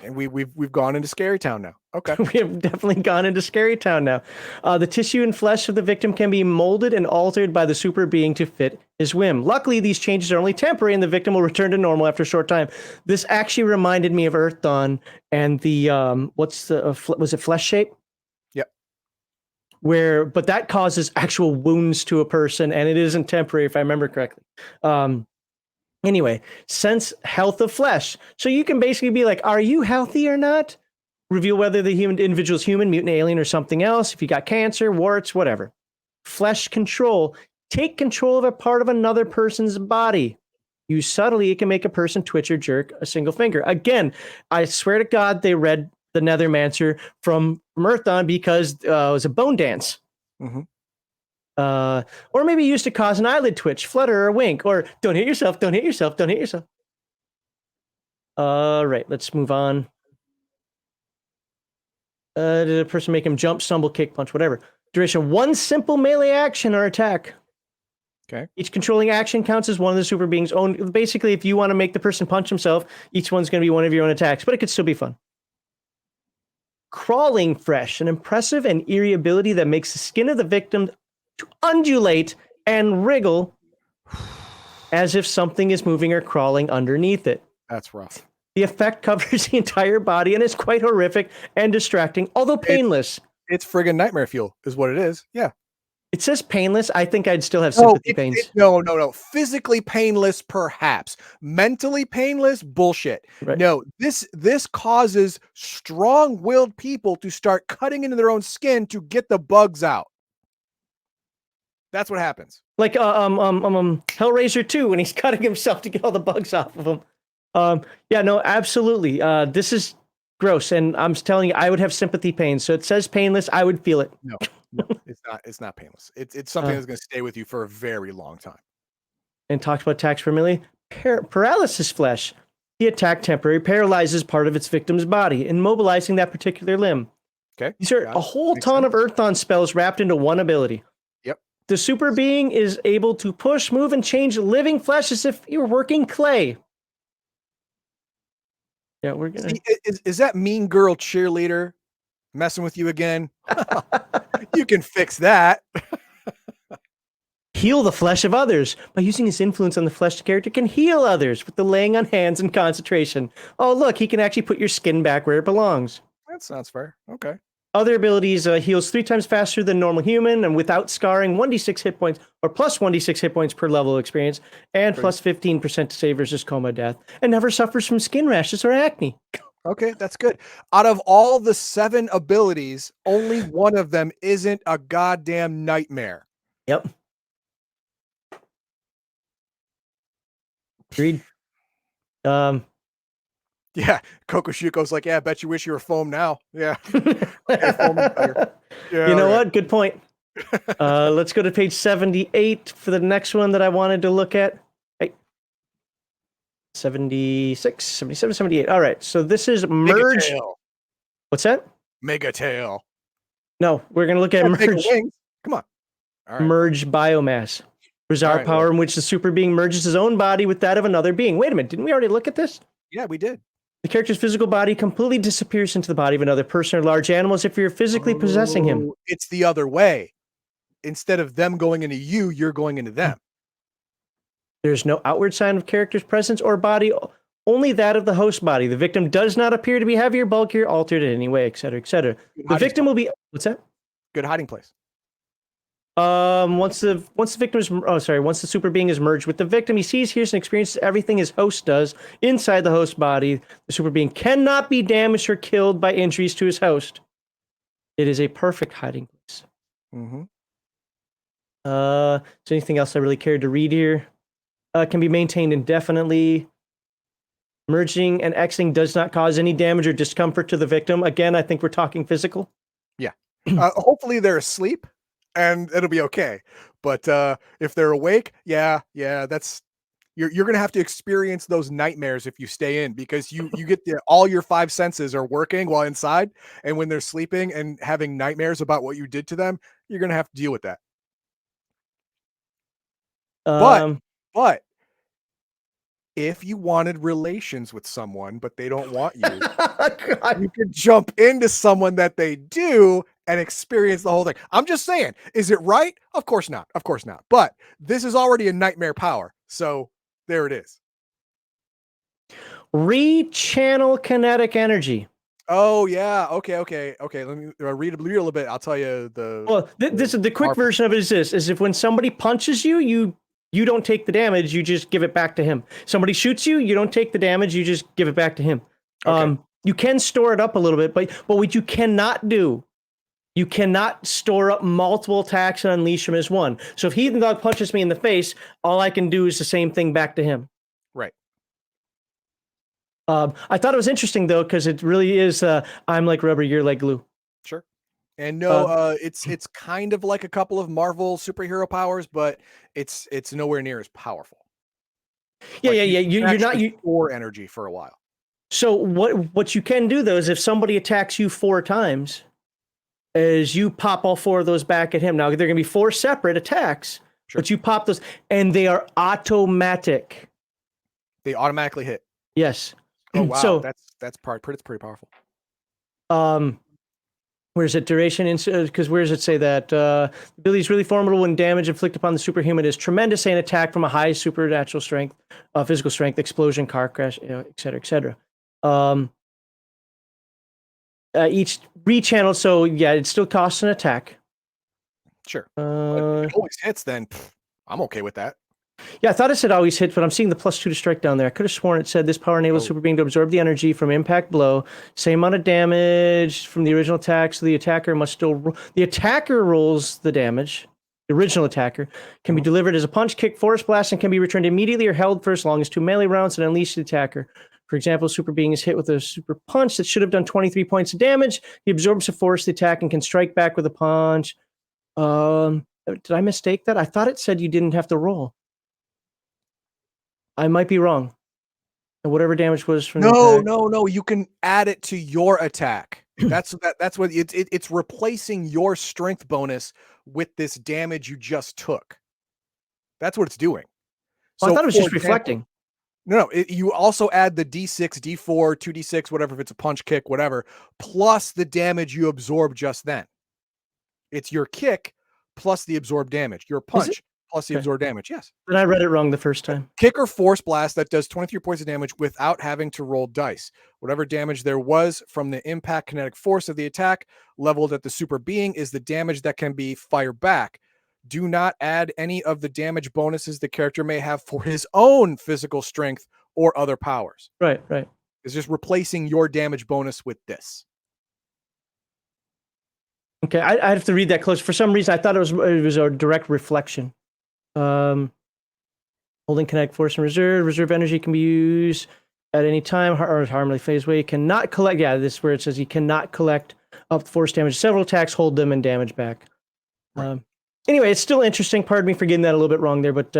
And we've gone into Scary Town now. Okay. We have definitely gone into Scary Town now. The tissue and flesh of the victim can be molded and altered by the super being to fit his whim. Luckily, these changes are only temporary, and the victim will return to normal after a short time. This actually reminded me of Earth Dawn and the was it Flesh Shape? Yep. But that causes actual wounds to a person, and it isn't temporary, if I remember correctly. Anyway, sense health of flesh. So you can basically be like, are you healthy or not? Reveal whether the individual is human, mutant, alien, or something else. If you got cancer, warts, whatever. Flesh control. Take control of a part of another person's body. Use subtly, it can make a person twitch or jerk a single finger. Again, I swear to God, they read the Nethermancer from Earth Dawn because it was a bone dance. Mm-hmm. Or maybe used to cause an eyelid twitch, flutter, or wink, or don't hit yourself, don't hit yourself, don't hit yourself. All right, let's move on. Did a person make him jump, stumble, kick, punch, whatever? Duration, one simple melee action or attack. Okay. Each controlling action counts as one of the super beings' own. Basically, if you want to make the person punch himself, each one's going to be one of your own attacks, but it could still be fun. Crawling fresh, an impressive and eerie ability that makes the skin of the victim to undulate and wriggle as if something is moving or crawling underneath it. That's rough. The effect covers the entire body and is quite horrific and distracting, although painless. It's friggin' nightmare fuel is what it is. Yeah. It says painless. I think I'd still have sympathy pains. No. Physically painless, perhaps. Mentally painless, bullshit. Right. No, this causes strong-willed people to start cutting into their own skin to get the bugs out. That's what happens. Like Hellraiser 2 when he's cutting himself to get all the bugs off of him. Yeah, no, absolutely. This is gross, and I'm telling you, I would have sympathy pains. So it says painless. I would feel it. No, it's not painless. It's something that's going to stay with you for a very long time. And talks about attacks per melee. Paralysis flesh. The attack temporarily paralyzes part of its victim's body, immobilizing that particular limb. Okay. These are a whole ton of Earth Dawn spells wrapped into one ability. Yep. The super being is able to push, move, and change living flesh as if you were working clay. Yeah, we're gonna. See, is that mean girl cheerleader messing with you again? You can fix that. Heal the flesh of others. By using his influence on the flesh, the character can heal others with the laying on hands and concentration. Oh, look, he can actually put your skin back where it belongs. That sounds fair. Okay. Other abilities, heals 3 times faster than normal human and without scarring, 1d6 hit points, or plus 1d6 hit points per level of experience, and plus 15% to save versus coma death, and never suffers from skin rashes or acne. Okay, that's good. Out of all the 7 abilities, only one of them isn't a goddamn nightmare. Yep. Agreed. Yeah, Kokushuko's like, yeah, I bet you wish you were foam now. Yeah. Okay, foam is better. Yeah, you know what? Good point. Let's go to page 78 for the next one that I wanted to look at. 76, 77, 78. All right. So this is merge. What's that? Mega tail. No, we're going to look at merge. Come on. All right. Merge biomass. Bizarre power in which the super being merges his own body with that of another being. Wait a minute. Didn't we already look at this? Yeah, we did. The character's physical body completely disappears into the body of another person or large animal as if you're physically possessing him. It's the other way. Instead of them going into you, you're going into them. There's no outward sign of character's presence or body, only that of the host body. The victim does not appear to be heavier, bulkier, altered in any way, etc., etc. The victim will be... What's that? Good hiding place. Once the victim is once the super being is merged with the victim, he sees, hears, and experiences everything his host does inside the host body. The super being cannot be damaged or killed by injuries to his host. It is a perfect hiding place. Mm-hmm. Is there anything else I really cared to read here? Can be maintained indefinitely. Merging and Xing does not cause any damage or discomfort to the victim. Again, I think we're talking physical. Yeah. Hopefully they're asleep and it'll be okay. But if they're awake, yeah, that's you're gonna have to experience those nightmares if you stay in, because you get all your five senses are working while inside, and when they're sleeping and having nightmares about what you did to them, you're gonna have to deal with that. But Um, but if you wanted relations with someone but they don't want you, God. you could jump into someone that they do and experience the whole thing. I'm just saying, is it right? Of course not. Of course not. But this is already a nightmare power. So there it is. Rechannel kinetic energy. Oh yeah. Okay. Let me read a little bit. I'll tell you the. Well, this is the quick Marvel. version of it is this: is if when somebody punches you, you don't take the damage, you just give it back to him. Somebody shoots you, you don't take the damage, you just give it back to him. Okay. You can store it up a little bit, but what you cannot do, you cannot store up multiple attacks and unleash them as one. So if Heathen Dog punches me in the face, all I can do is the same thing back to him. Right. I thought it was interesting though, because it really is. I'm like rubber, you're like glue. Sure. And no, it's kind of like a couple of Marvel superhero powers, but it's nowhere near as powerful. Yeah, Like, yeah. You can You're not actually you. store energy for a while. So what you can do though is if somebody attacks you 4 times, is you pop all 4 of those back at him. Now they're going to be 4 separate attacks, Sure. but you pop those, and they are automatic. They automatically hit. Yes. Oh wow, So that's pretty powerful. Where's it duration? Because where does it say that ability is really formidable when damage inflicted upon the superhuman is tremendous, say an attack from a high supernatural strength, physical strength, explosion, car crash, et cetera, et cetera. Each rechannel, so yeah, it still costs an attack. Sure. But if it always hits, then I'm okay with that. Yeah, I thought it said always hit, but I'm seeing the +2 to strike down there. I could have sworn it said this power enables super being to absorb the energy from impact blow. Same amount of damage from the original attack, so the attacker must still the attacker rolls the damage. The original attacker can be delivered as a punch, kick, force blast, and can be returned immediately or held for as long as 2 melee rounds and unleash the attacker. For example, super being is hit with a super punch that should have done 23 points of damage. He absorbs the force, the attack, and can strike back with a punch. Did I mistake that? I thought it said you didn't have to roll. I might be wrong. And whatever damage was from No. You can add it to your attack. That's what it's replacing your strength bonus with this damage you just took. That's what it's doing. So I thought it was just reflecting. No, you also add the D6, D4, 2D6, whatever, if it's a punch, kick, whatever, plus the damage you absorb just then. It's your kick plus the absorbed damage. Your punch plus the absorbed damage. Yes. Then I read it wrong the first time. Kick or force blast that does 23 points of damage without having to roll dice. Whatever damage there was from the impact kinetic force of the attack leveled at the super being is the damage that can be fired back. Do not add any of the damage bonuses the character may have for his own physical strength or other powers. Right. It's just replacing your damage bonus with this. Okay, I have to read that close. For some reason, I thought it was a direct reflection. Holding kinetic force in reserve. Reserve energy can be used at any time or harmlessly phase away. Cannot collect. Yeah, this is where it says you cannot collect up to force damage. Several attacks hold them and damage back. Right. Anyway, it's still interesting. Pardon me for getting that a little bit wrong there, but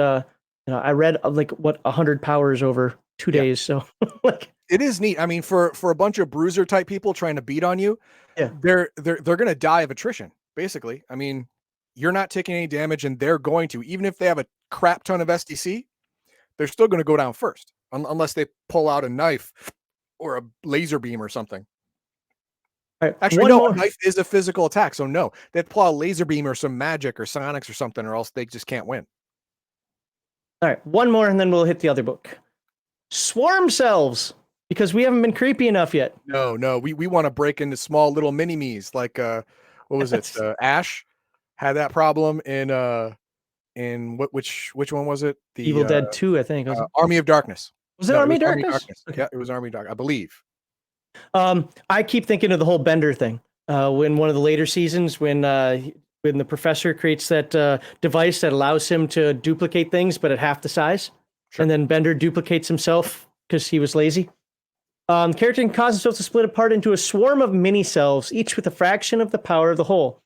I read 100 powers over 2 days. So it is neat. I mean, for a bunch of bruiser type people trying to beat on you, yeah, they're gonna die of attrition. Basically, I mean, you're not taking any damage, and they're going to, even if they have a crap ton of SDC, they're still going to go down first, unless they pull out a knife or a laser beam or something. Right, actually, no, a knife is a physical attack, so no, they have to pull out a laser beam or some magic or psionics or something, or else they just can't win. All right, one more, and then we'll hit the other book. Swarm selves, because we haven't been creepy enough yet. No, we want to break into small little mini-me's, like what was it, Ash? Had that problem in which one was it? The Evil Dead 2, I think. Army of Darkness. Was it No, it Army was of Army of Darkness? Darkness. Okay. Yeah, it was Army of Darkness, I believe. I keep thinking of the whole Bender thing. When one of the later seasons, when the professor creates that device that allows him to duplicate things, but at half the size, Sure. and then Bender duplicates himself because he was lazy. Character can cause himself to split apart into a swarm of mini selves, each with a fraction of the power of the whole.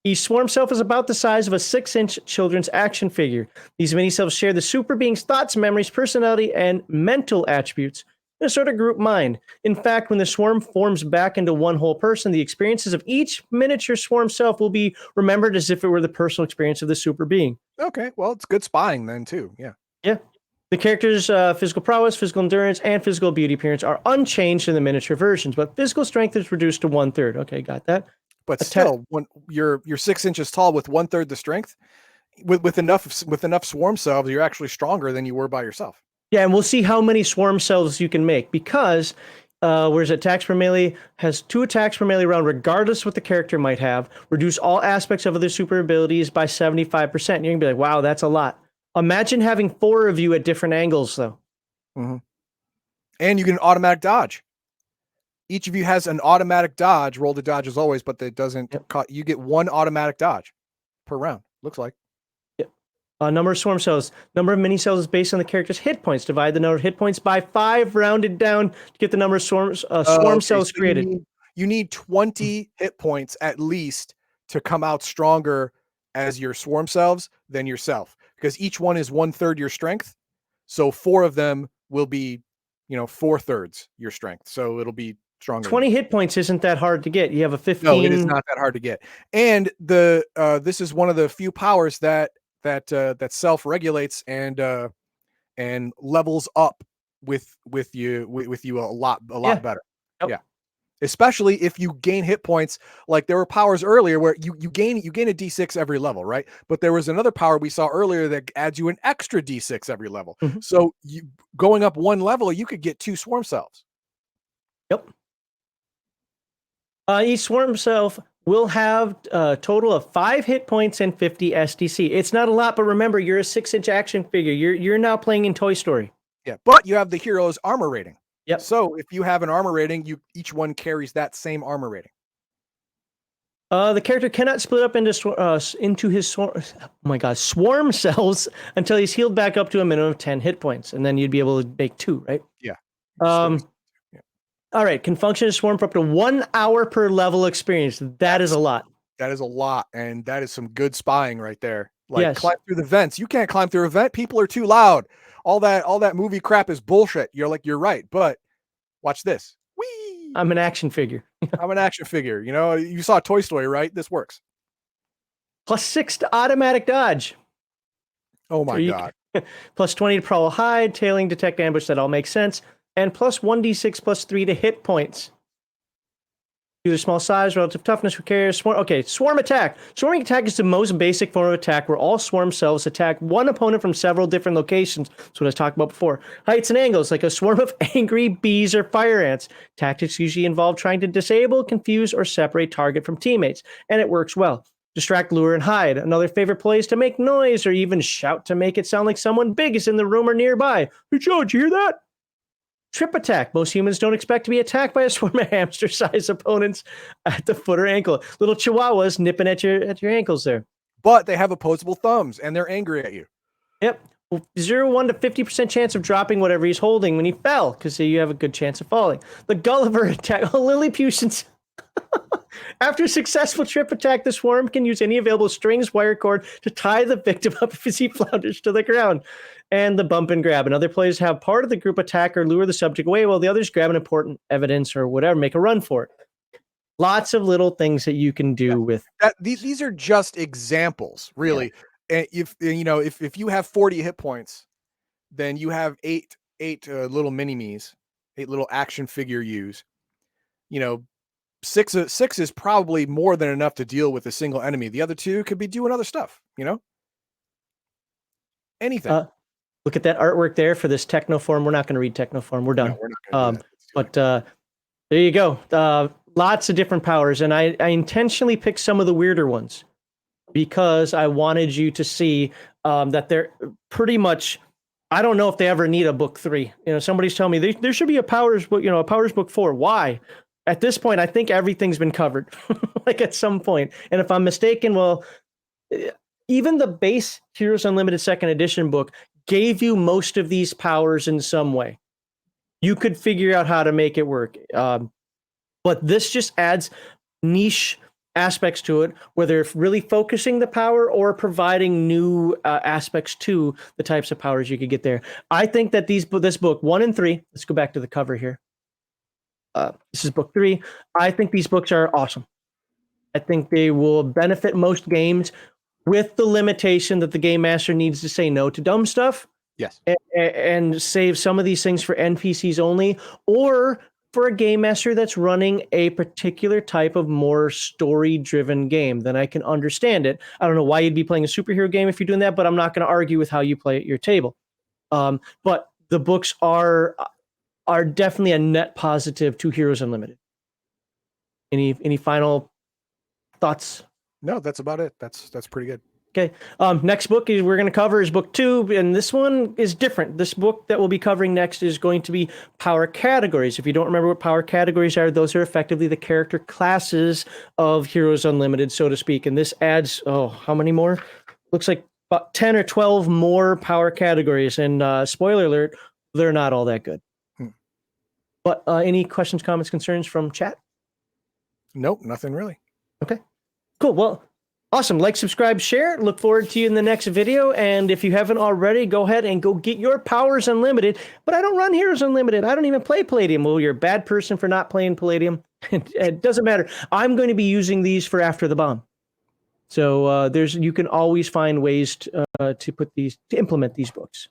Each swarm self is about the size of a 6-inch children's action figure. These mini selves share the super being's thoughts, memories, personality, and mental attributes in a sort of group mind. In fact, when the swarm forms back into one whole person, the experiences of each miniature swarm self will be remembered as if it were the personal experience of the super being. Okay, well, it's good spying then too. Yeah. Yeah. The character's physical prowess, physical endurance, and physical beauty appearance are unchanged in the miniature versions, but physical strength is reduced to 1/3. Okay, got that. But still, when you're 6 inches tall with 1/3 the strength, with enough swarm selves, you're actually stronger than you were by yourself. Yeah, and we'll see how many swarm cells you can make because whereas attacks per melee has 2 attacks per melee round, regardless what the character might have, reduce all aspects of other super abilities by 75%. You're gonna be like, wow, that's a lot. Imagine having 4 of you at different angles, though. Mm-hmm. And you get an automatic dodge. Each of you has an automatic dodge. Roll the dodge as always, but that doesn't. Yep. You get 1 automatic dodge per round. Looks like. Yep. Number of swarm cells. Number of mini cells is based on the character's hit points. Divide the number of hit points by 5, rounded down to get the number of swarm cells created. You need 20 hit points at least to come out stronger as your swarm selves than yourself, because each one is 1/3 your strength. So 4 of them will be, 4/3 your strength. So it'll be stronger. 20 hit points isn't that hard to get. You have a 15. No, it is not that hard to get. And this is one of the few powers that self-regulates and levels up with you a lot better. Yep. Yeah. Especially if you gain hit points. Like there were powers earlier where you gain a D6 every level, right? But there was another power we saw earlier that adds you an extra D6 every level. Mm-hmm. So you going up 1 level, you could get 2 swarm selves. Yep. Each swarm self will have a total of 5 hit points and 50 SDC. It's not a lot, but remember, you're a 6-inch action figure. You're now playing in Toy Story. Yeah, but you have the hero's armor rating. Yep. So if you have an armor rating, each one carries that same armor rating. The character cannot split up into his swarm cells until he's healed back up to a minimum of 10 hit points, and then you'd be able to make 2, right? Yeah. All right, can function as swarm for up to 1 hour per level experience. That's a lot. That is a lot, and that is some good spying right there. Like yes. Climb through the vents. You can't climb through a vent. People are too loud. All that movie crap is bullshit. You're right, but watch this. Whee! I'm an action figure. I'm an action figure. You saw Toy Story, right? This works. +6 to automatic dodge. Oh my God. +20 to prowl hide, tailing, detect, ambush. That all makes sense. And +1d6 +3 to hit points. Due to small size, relative toughness, who cares? Swarm attack. Swarming attack is the most basic form of attack where all swarm cells attack one opponent from several different locations. That's what I was talking about before. Heights and angles, like a swarm of angry bees or fire ants. Tactics usually involve trying to disable, confuse, or separate target from teammates, and it works well. Distract, lure, and hide. Another favorite play is to make noise or even shout to make it sound like someone big is in the room or nearby. Hey, Joe, did you hear that? Trip attack. Most humans don't expect to be attacked by a swarm of hamster-sized opponents at the foot or ankle. Little chihuahuas nipping at your ankles there. But they have opposable thumbs, and they're angry at you. Yep. 0-1 to 50% chance of dropping whatever he's holding when he fell, because you have a good chance of falling. The Gulliver attack. Oh, Lilliputians. After a successful trip attack, the swarm can use any available strings, wire cord to tie the victim up as he flounders to the ground. And the bump and grab. And other players have part of the group attack or lure the subject away while the others grab an important evidence or whatever, make a run for it. Lots of little things that you can do with that. These are just examples, really. Yeah. And if you have 40 hit points, then you have eight little mini-me's, 8 little action figure yous. 6 is probably more than enough to deal with a single enemy. The other 2 could be doing other stuff, anything. Look at that artwork there for this Technoform. We're not going to read Technoform. We're done. No, we're not gonna but there you go. Lots of different powers, and I intentionally picked some of the weirder ones. because I wanted you to see that they're pretty much. I don't know if they ever need a book 3. Somebody's telling me there should be a powers book, a powers book 4. Why? At this point, I think everything's been covered, like at some point. And if I'm mistaken, well, even the base Heroes Unlimited second edition book gave you most of these powers in some way. You could figure out how to make it work. But this just adds niche aspects to it, where they're really focusing the power or providing new aspects to the types of powers you could get there. I think that this book 1 and 3, let's go back to the cover here. This is book 3. I think these books are awesome. I think they will benefit most games, with the limitation that the game master needs to say no to dumb stuff. Yes. And save some of these things for NPCs only, or for a game master that's running a particular type of more story-driven game. Then I can understand it. I don't know why you'd be playing a superhero game if you're doing that, but I'm not going to argue with how you play at your table. But the books are definitely a net positive to Heroes Unlimited. Any final thoughts? No, that's about it. That's pretty good. Okay. Next book we're going to cover is book 2, and this one is different. This book that we'll be covering next is going to be power categories. If you don't remember what power categories are, those are effectively the character classes of Heroes Unlimited, so to speak. And this adds, how many more? Looks like about 10 or 12 more power categories. And spoiler alert, they're not all that good. But any questions, comments, concerns from chat? Nope, nothing really. Okay. Cool. Well, awesome. Like, subscribe, share. Look forward to you in the next video. And if you haven't already, go ahead and go get your Powers Unlimited. But I don't run Heroes Unlimited. I don't even play Palladium. Well, you're a bad person for not playing Palladium. It doesn't matter. I'm going to be using these for After the Bomb. So you can always find ways to implement these books.